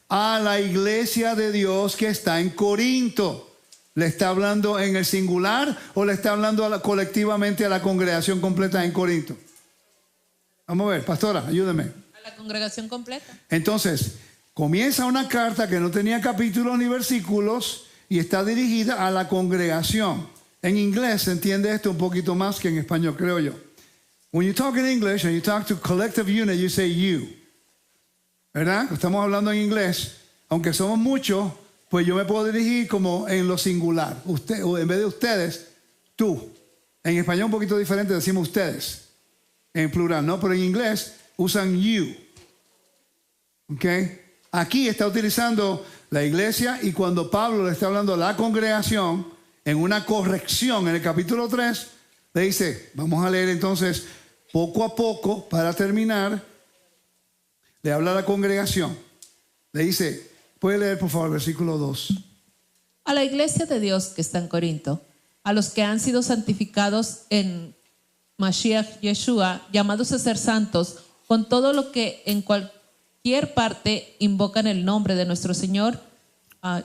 a la iglesia de Dios que está en Corinto. ¿Le está hablando en el singular o le está hablando colectivamente a la congregación completa en Corinto? Vamos a ver, pastora, ayúdeme. A la congregación completa. Entonces, comienza una carta que no tenía capítulos ni versículos y está dirigida a la congregación. En inglés se entiende esto un poquito más que en español, creo yo. When you talk in English and you talk to collective unit, you say you. ¿Verdad? Estamos hablando en inglés. Aunque somos muchos, pues yo me puedo dirigir como en lo singular. Usted, o en vez de ustedes, tú. En español un poquito diferente, decimos ustedes. En plural, ¿no? Pero en inglés usan you. ¿Ok? Aquí está utilizando la iglesia y cuando Pablo le está hablando a la congregación, en una corrección en el capítulo 3, le dice, vamos a leer entonces poco a poco para terminar. Le habla a la congregación. Le dice, ¿puede leer por favor el versículo 2? A la iglesia de Dios que está en Corinto, a los que han sido santificados en Mashiach Yeshua, llamados a ser santos, con todo lo que en cualquier parte invocan el nombre de nuestro Señor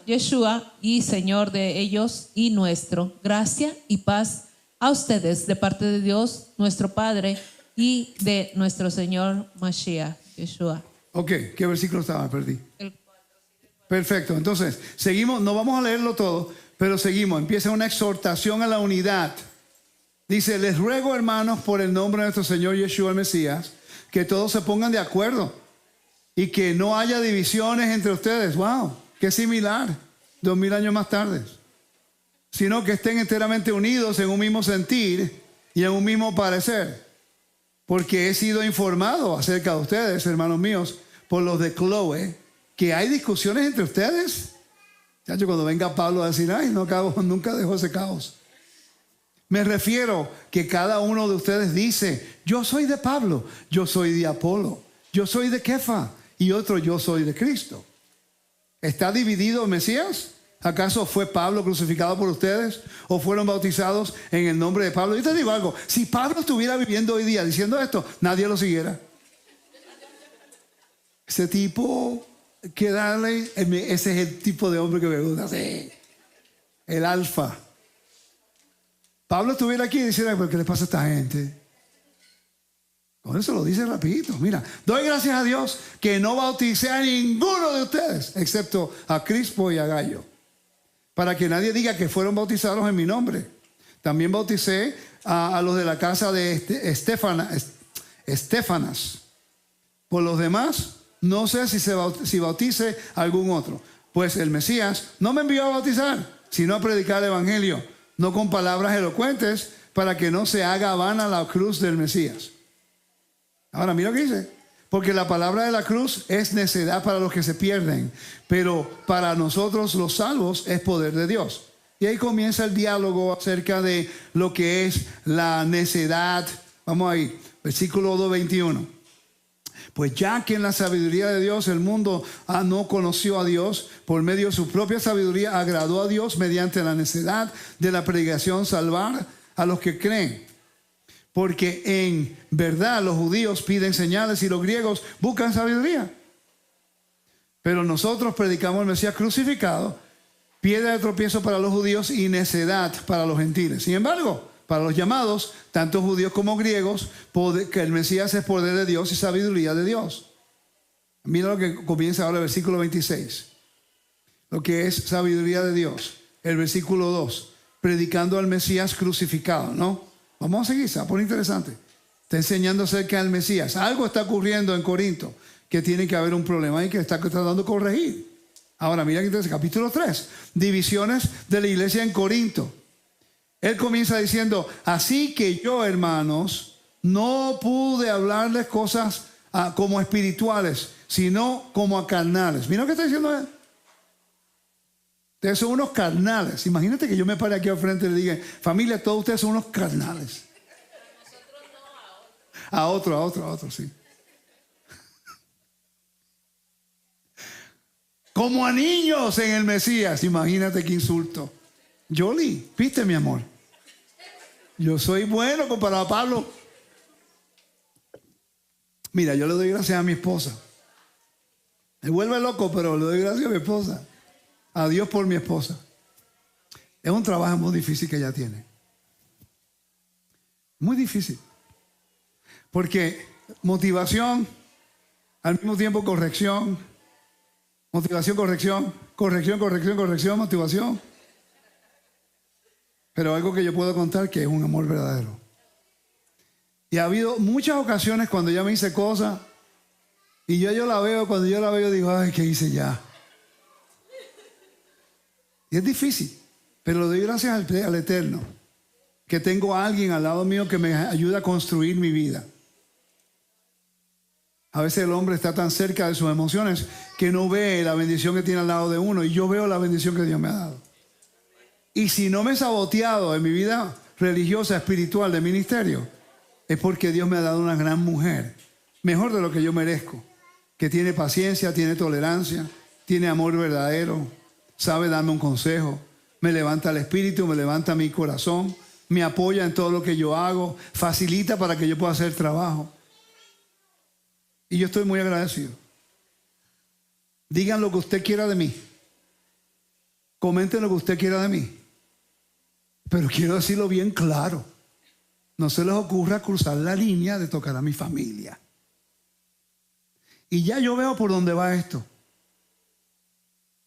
Yeshua y Señor de ellos y nuestro, gracia y paz a ustedes de parte de Dios nuestro Padre y de nuestro Señor Mashiach Yeshua. Ok, ¿qué versículo estaba? Perdí. Perfecto, entonces seguimos, no vamos a leerlo todo, pero seguimos. Empieza una exhortación a la unidad. Dice, les ruego hermanos por el nombre de nuestro Señor Yeshua el Mesías, que todos se pongan de acuerdo y que no haya divisiones entre ustedes. Wow, qué similar, 2000 años más tarde. Sino que estén enteramente unidos en un mismo sentir y en un mismo parecer. Porque he sido informado acerca de ustedes, hermanos míos, por los de Chloe, que hay discusiones entre ustedes. Chacho, cuando venga Pablo a decir, ay, no, nunca dejó ese caos. Me refiero que cada uno de ustedes dice, yo soy de Pablo, yo soy de Apolo, yo soy de Kefa y otro yo soy de Cristo. ¿Está dividido el Mesías? ¿Acaso fue Pablo crucificado por ustedes? ¿O fueron bautizados en el nombre de Pablo? Yo te digo algo, si Pablo estuviera viviendo hoy día diciendo esto, nadie lo siguiera. Ese tipo, que darle, ese es el tipo de hombre que me gusta, sí. El alfa. Pablo estuviera aquí y dijera, ¿pero qué le pasa a esta gente? Con eso lo dice rapidito. Mira, doy gracias a Dios que no bauticé a ninguno de ustedes, excepto a Crispo y a Gallo, para que nadie diga que fueron bautizados en mi nombre. También bauticé a los de la casa de Estefanas. Por los demás, no sé si bautice algún otro. Pues el Mesías no me envió a bautizar, sino a predicar el evangelio, no con palabras elocuentes, para que no se haga vana la cruz del Mesías. Ahora mira lo que dice. Porque la palabra de la cruz es necedad para los que se pierden, pero para nosotros los salvos es poder de Dios. Y ahí comienza el diálogo acerca de lo que es la necedad. Vamos ahí, versículo 2:21. Pues ya que en la sabiduría de Dios el mundo no conoció a Dios, por medio de su propia sabiduría agradó a Dios mediante la necedad de la predicación salvar a los que creen. Porque en verdad los judíos piden señales y los griegos buscan sabiduría. Pero nosotros predicamos el Mesías crucificado, piedra de tropiezo para los judíos y necedad para los gentiles. Sin embargo, para los llamados, tanto judíos como griegos, que el Mesías es poder de Dios y sabiduría de Dios. Mira lo que comienza ahora el versículo 26. Lo que es sabiduría de Dios. El versículo 2. Predicando al Mesías crucificado, ¿no? Vamos a seguir, se va a poner interesante. Está enseñando acerca del Mesías. Algo está ocurriendo en Corinto que tiene que haber un problema y que está tratando de corregir. Ahora, mira que entonces, capítulo 3. Divisiones de la iglesia en Corinto. Él comienza diciendo, así que yo, hermanos, no pude hablarles cosas como espirituales, sino como a carnales. Mira lo que está diciendo él. Ustedes son unos carnales. Imagínate que yo me pare aquí al frente y le diga, familia, todos ustedes son unos carnales. A otro, sí. Como a niños en el Mesías. Imagínate qué insulto. Jolie, ¿viste, mi amor? Yo soy bueno comparado a Pablo. Mira, yo le doy gracias a mi esposa. Me vuelve loco, pero le doy gracias a mi esposa. A Dios por mi esposa. Es un trabajo muy difícil que ella tiene. Muy difícil. Porque motivación, al mismo tiempo corrección. Motivación, corrección. Corrección, motivación. Pero algo que yo puedo contar que es un amor verdadero. Y ha habido muchas ocasiones cuando ella me dice cosas y yo la veo, cuando yo la veo digo, ay, ¿qué hice ya? Y es difícil, pero le doy gracias al Eterno que tengo a alguien al lado mío que me ayuda a construir mi vida. A veces el hombre está tan cerca de sus emociones que no ve la bendición que tiene al lado de uno y yo veo la bendición que Dios me ha dado. Y si no me he saboteado en mi vida religiosa, espiritual, de ministerio, es porque Dios me ha dado una gran mujer, mejor de lo que yo merezco, que tiene paciencia, tiene tolerancia, tiene amor verdadero, sabe darme un consejo, me levanta el espíritu, me levanta mi corazón, me apoya en todo lo que yo hago, facilita para que yo pueda hacer trabajo. Y yo estoy muy agradecido. Digan lo que usted quiera de mí. Comenten lo que usted quiera de mí. Pero quiero decirlo bien claro. No se les ocurra cruzar la línea de tocar a mi familia. Y ya yo veo por dónde va esto.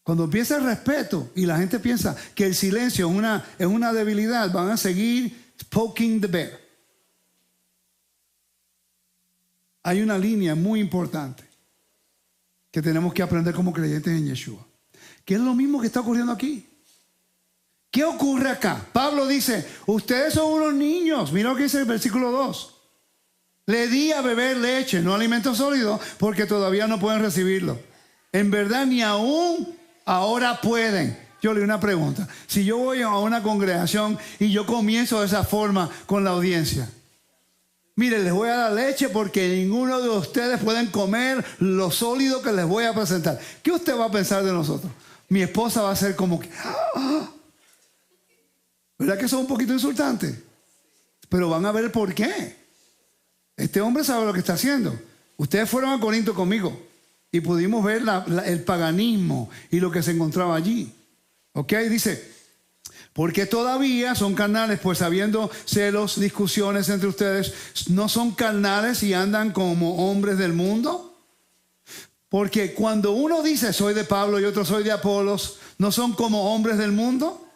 Cuando empieza el respeto y la gente piensa que el silencio es una debilidad, van a seguir poking the bear. Hay una línea muy importante que tenemos que aprender como creyentes en Yeshua, que es lo mismo que está ocurriendo aquí. ¿Qué ocurre acá? Pablo dice, ustedes son unos niños. Mira lo que dice el versículo 2. Le di a beber leche, no alimento sólido, porque todavía no pueden recibirlo. En verdad, ni aún ahora pueden. Yo le doy una pregunta. Si yo voy a una congregación y yo comienzo de esa forma con la audiencia, mire, les voy a dar leche porque ninguno de ustedes pueden comer lo sólido que les voy a presentar. ¿Qué usted va a pensar de nosotros? Mi esposa va a ser como que... ¿Verdad que eso es un poquito insultante? Pero van a ver el por qué. Este hombre sabe lo que está haciendo. Ustedes fueron a Corinto conmigo y pudimos ver el paganismo y lo que se encontraba allí. ¿Ok? Dice, porque todavía son carnales, pues habiendo celos, discusiones entre ustedes, ¿no son carnales y andan como hombres del mundo? Porque cuando uno dice soy de Pablo y otro soy de Apolos, ¿no son como hombres del mundo?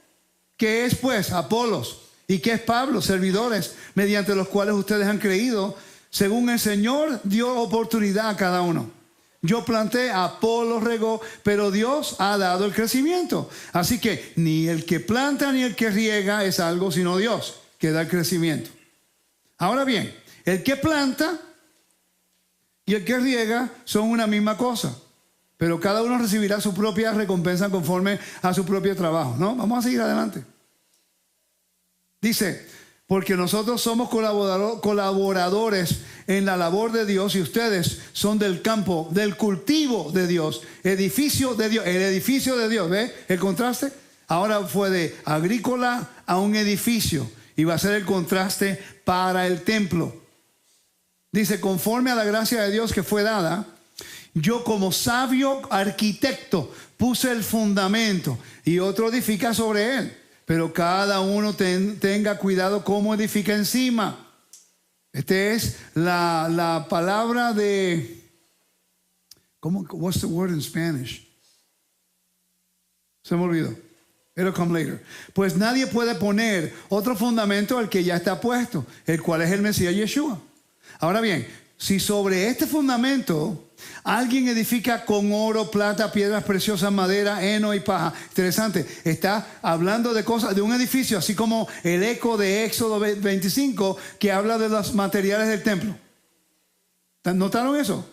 ¿Qué es pues Apolos? ¿Y qué es Pablo? Servidores mediante los cuales ustedes han creído, según el Señor dio oportunidad a cada uno. Yo planté, Apolos regó, pero Dios ha dado el crecimiento. Así que ni el que planta ni el que riega es algo sino Dios, que da el crecimiento. Ahora bien, el que planta y el que riega son una misma cosa, pero cada uno recibirá su propia recompensa conforme a su propio trabajo, ¿no? Vamos a seguir adelante. Dice, porque nosotros somos colaboradores en la labor de Dios y ustedes son del campo, del cultivo de Dios, edificio de Dios, el edificio de Dios, ¿ve? El contraste. Ahora fue de agrícola a un edificio y va a ser el contraste para el templo. Dice, conforme a la gracia de Dios que fue dada, yo como sabio arquitecto puse el fundamento y otro edifica sobre él. pero cada uno tenga cuidado cómo edifica encima. Esta es la palabra de... What's the word in Spanish? Se me olvidó. It'll come later. Pues nadie puede poner otro fundamento al que ya está puesto, el cual es el Mesías Yeshua. Ahora bien, si sobre este fundamento alguien edifica con oro, plata, piedras preciosas, madera, heno y paja. Interesante, está hablando de cosas, de un edificio, así como el eco de Éxodo 25, que habla de los materiales del templo. ¿Notaron eso?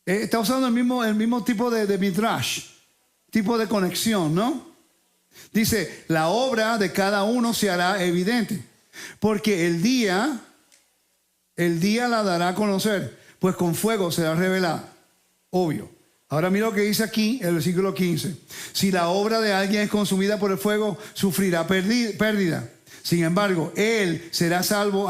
Está usando el mismo tipo de midrash, tipo de conexión, ¿no? Dice, la obra de cada uno se hará evidente, porque el día la dará a conocer, pues con fuego será revelada. Obvio. Ahora mira lo que dice aquí, el versículo 15. Si la obra de alguien es consumida por el fuego, sufrirá pérdida. Sin embargo, él será salvo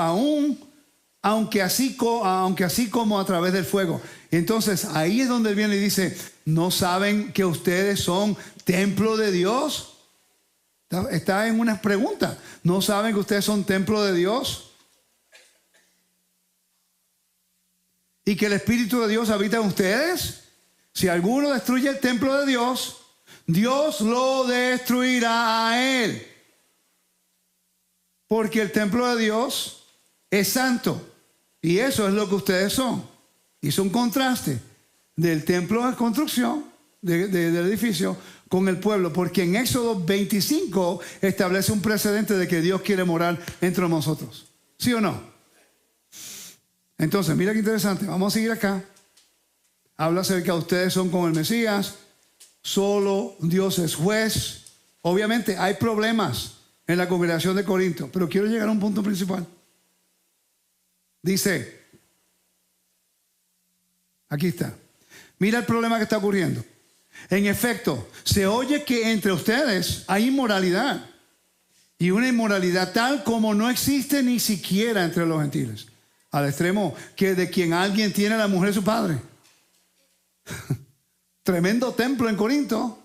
aunque así como a través del fuego. Entonces ahí es donde él viene y dice, ¿no saben que ustedes son templo de Dios? Está en una pregunta. ¿No saben que ustedes son templo de Dios? Y que el Espíritu de Dios habita en ustedes. Si alguno destruye el templo de Dios, Dios lo destruirá a él. Porque el templo de Dios es santo. Y eso es lo que ustedes son. Hizo un contraste del templo de construcción, del edificio, con el pueblo. Porque en Éxodo 25 establece un precedente de que Dios quiere morar entre nosotros. ¿Sí o no? Entonces, mira qué interesante. Vamos a seguir acá. Habla acerca de ustedes son como el Mesías. Solo Dios es juez. Obviamente hay problemas en la congregación de Corinto, pero quiero llegar a un punto principal. Dice, aquí está. Mira el problema que está ocurriendo. En efecto, se oye que entre ustedes hay inmoralidad. Y una inmoralidad tal como no existe ni siquiera entre los gentiles. Al extremo que de quien alguien tiene la mujer de su padre. Tremendo templo en Corinto.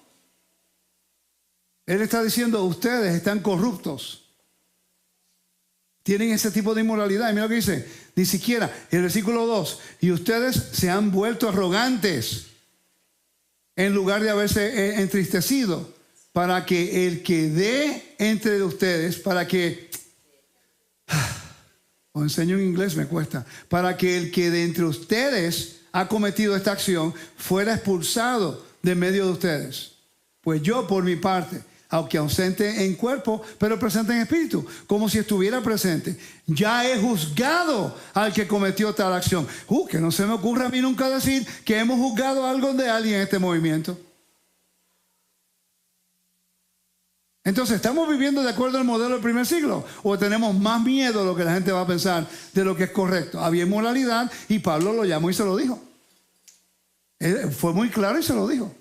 Él está diciendo, ustedes están corruptos. Tienen ese tipo de inmoralidad. Y mira lo que dice, ni siquiera, el versículo 2, y ustedes se han vuelto arrogantes en lugar de haberse entristecido, para que el que dé entre ustedes, para que, os enseño en inglés, me cuesta, para que el que de entre ustedes ha cometido esta acción fuera expulsado de medio de ustedes. Pues yo por mi parte, aunque ausente en cuerpo, pero presente en espíritu, como si estuviera presente, ya he juzgado al que cometió tal acción. Que no se me ocurra a mí nunca decir que hemos juzgado algo de alguien en este movimiento. Entonces, ¿estamos viviendo de acuerdo al modelo del primer siglo? ¿O tenemos más miedo a lo que la gente va a pensar de lo que es correcto? Había inmoralidad y Pablo lo llamó y se lo dijo. Él fue muy claro y se lo dijo.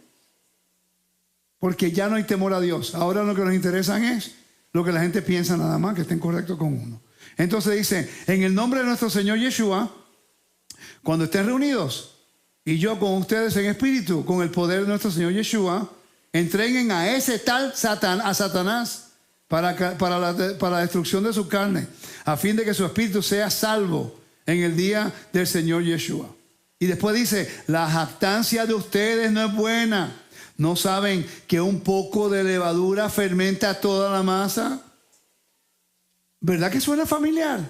Porque ya no hay temor a Dios. Ahora lo que nos interesa es lo que la gente piensa nada más, que estén correctos con uno. Entonces dice, en el nombre de nuestro Señor Yeshua, cuando estén reunidos, y yo con ustedes en espíritu, con el poder de nuestro Señor Yeshua, entreguen a ese tal a Satanás para la destrucción de su carne, a fin de que su espíritu sea salvo en el día del Señor Yeshua. Y después dice, la jactancia de ustedes no es buena. ¿No saben que un poco de levadura fermenta toda la masa? ¿Verdad que suena familiar?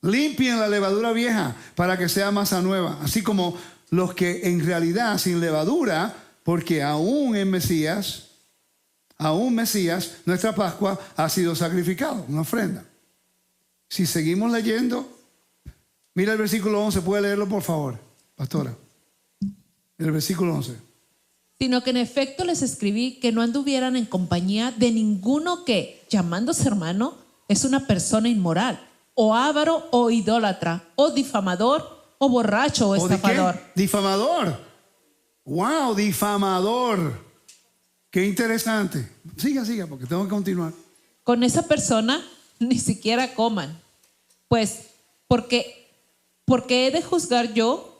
Limpien la levadura vieja para que sea masa nueva. Así como los que en realidad sin levadura, porque aún Mesías, nuestra Pascua ha sido sacrificado, una ofrenda. Si seguimos leyendo, mira el versículo 11, ¿puede leerlo por favor, pastora? El versículo 11. Sino que en efecto les escribí que no anduvieran en compañía de ninguno que, llamándose hermano, es una persona inmoral, o avaro, o idólatra, o difamador, o borracho, o estafador. Difamador. Wow, difamador. Qué interesante. Siga, porque tengo que continuar. Con esa persona ni siquiera coman. Pues, porque he de juzgar yo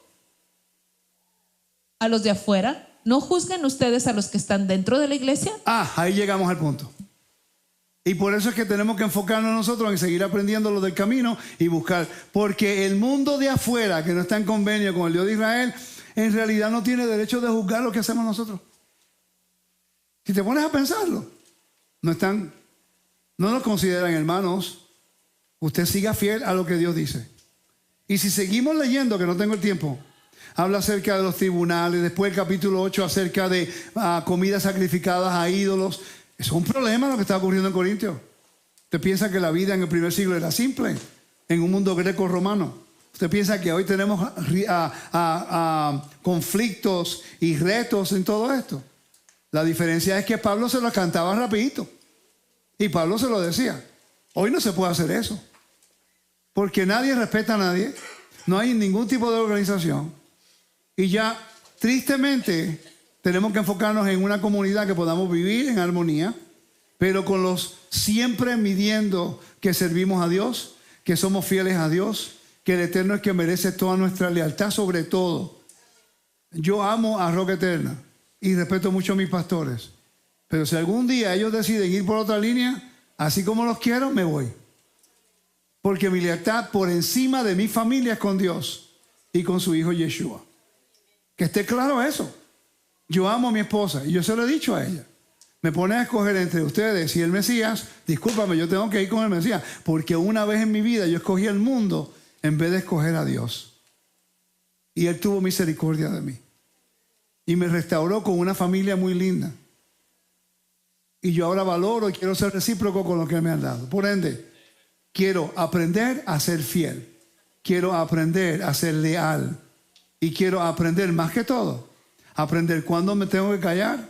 a los de afuera, ¿no juzguen ustedes a los que están dentro de la iglesia? Ahí llegamos al punto. Y por eso es que tenemos que enfocarnos nosotros en seguir aprendiendo lo del camino y buscar. Porque el mundo de afuera, que no está en convenio con el Dios de Israel, en realidad no tiene derecho de juzgar lo que hacemos nosotros. Si te pones a pensarlo, no nos consideran hermanos. Usted siga fiel a lo que Dios dice. Y si seguimos leyendo, que no tengo el tiempo, habla acerca de los tribunales, después el capítulo 8 acerca de comidas sacrificadas a ídolos. Es un problema lo que está ocurriendo en Corintios. Usted piensa que la vida en el primer siglo era simple, en un mundo greco-romano. Usted piensa que hoy tenemos conflictos y retos en todo esto. La diferencia es que Pablo se lo cantaba rapidito. Y Pablo se lo decía. Hoy no se puede hacer eso. Porque nadie respeta a nadie. No hay ningún tipo de organización. Y ya, tristemente, tenemos que enfocarnos en una comunidad que podamos vivir en armonía, pero con los siempre midiendo que servimos a Dios, que somos fieles a Dios, que el Eterno es quien merece toda nuestra lealtad sobre todo. Yo amo a Roca Eterna y respeto mucho a mis pastores, pero si algún día ellos deciden ir por otra línea, así como los quiero, me voy. Porque mi lealtad por encima de mi familia es con Dios y con su hijo Yeshua. Que esté claro eso. Yo amo a mi esposa y yo se lo he dicho a ella. Me pone a escoger entre ustedes y el Mesías. Discúlpame, yo tengo que ir con el Mesías. Porque una vez en mi vida yo escogí el mundo en vez de escoger a Dios. Y Él tuvo misericordia de mí. Y me restauró con una familia muy linda. Y yo ahora valoro y quiero ser recíproco con lo que Él me ha dado. Por ende, quiero aprender a ser fiel. Quiero aprender a ser leal. Y quiero aprender más que todo. Aprender cuándo me tengo que callar,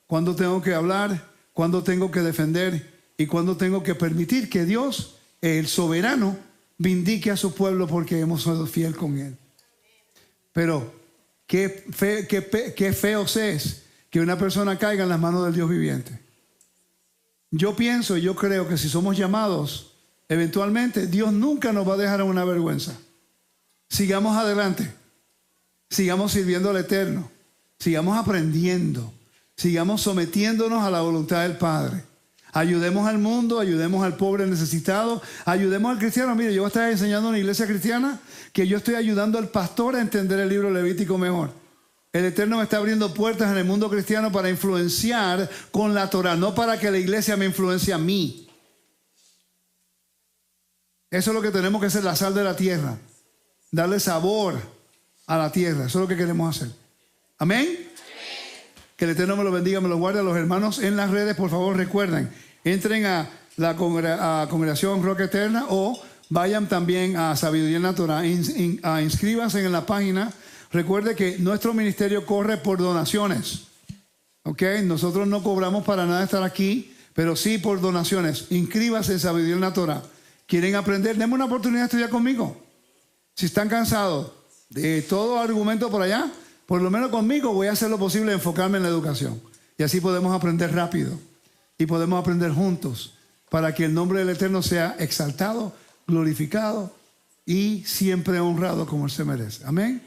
cuándo tengo que hablar, cuándo tengo que defender y cuándo tengo que permitir que Dios, el soberano, vindique a su pueblo porque hemos sido fiel con Él. Pero qué feo es que una persona caiga en las manos del Dios viviente. Yo pienso y yo creo que si somos llamados, eventualmente Dios nunca nos va a dejar en una vergüenza. Sigamos adelante, sigamos sirviendo al Eterno. Sigamos aprendiendo, sigamos sometiéndonos a la voluntad del Padre. Ayudemos al mundo, ayudemos al pobre necesitado, ayudemos al cristiano. Mire, yo voy a estar enseñando en una iglesia cristiana que yo estoy ayudando al pastor a entender el libro Levítico mejor. El Eterno me está abriendo puertas en el mundo cristiano para influenciar con la Torah, no para que la iglesia me influencie a mí. Eso es lo que tenemos que hacer, la sal de la tierra. Darle sabor a la tierra, eso es lo que queremos hacer. Amén. Que el Eterno me lo bendiga, me lo guarde. A los hermanos en las redes, por favor, recuerden, entren a la congregación Roca Eterna o vayan también a Sabiduría en la Torah, inscríbanse en la página. Recuerde que nuestro ministerio corre por donaciones. ¿Ok? Nosotros no cobramos para nada estar aquí, pero sí por donaciones. Inscríbanse en Sabiduría en la Torah. ¿Quieren aprender? Denme una oportunidad de estudiar conmigo. Si están cansados de todo argumento por allá, por lo menos conmigo voy a hacer lo posible de enfocarme en la educación. Y así podemos aprender rápido. Y podemos aprender juntos para que el nombre del Eterno sea exaltado, glorificado y siempre honrado como Él se merece. Amén.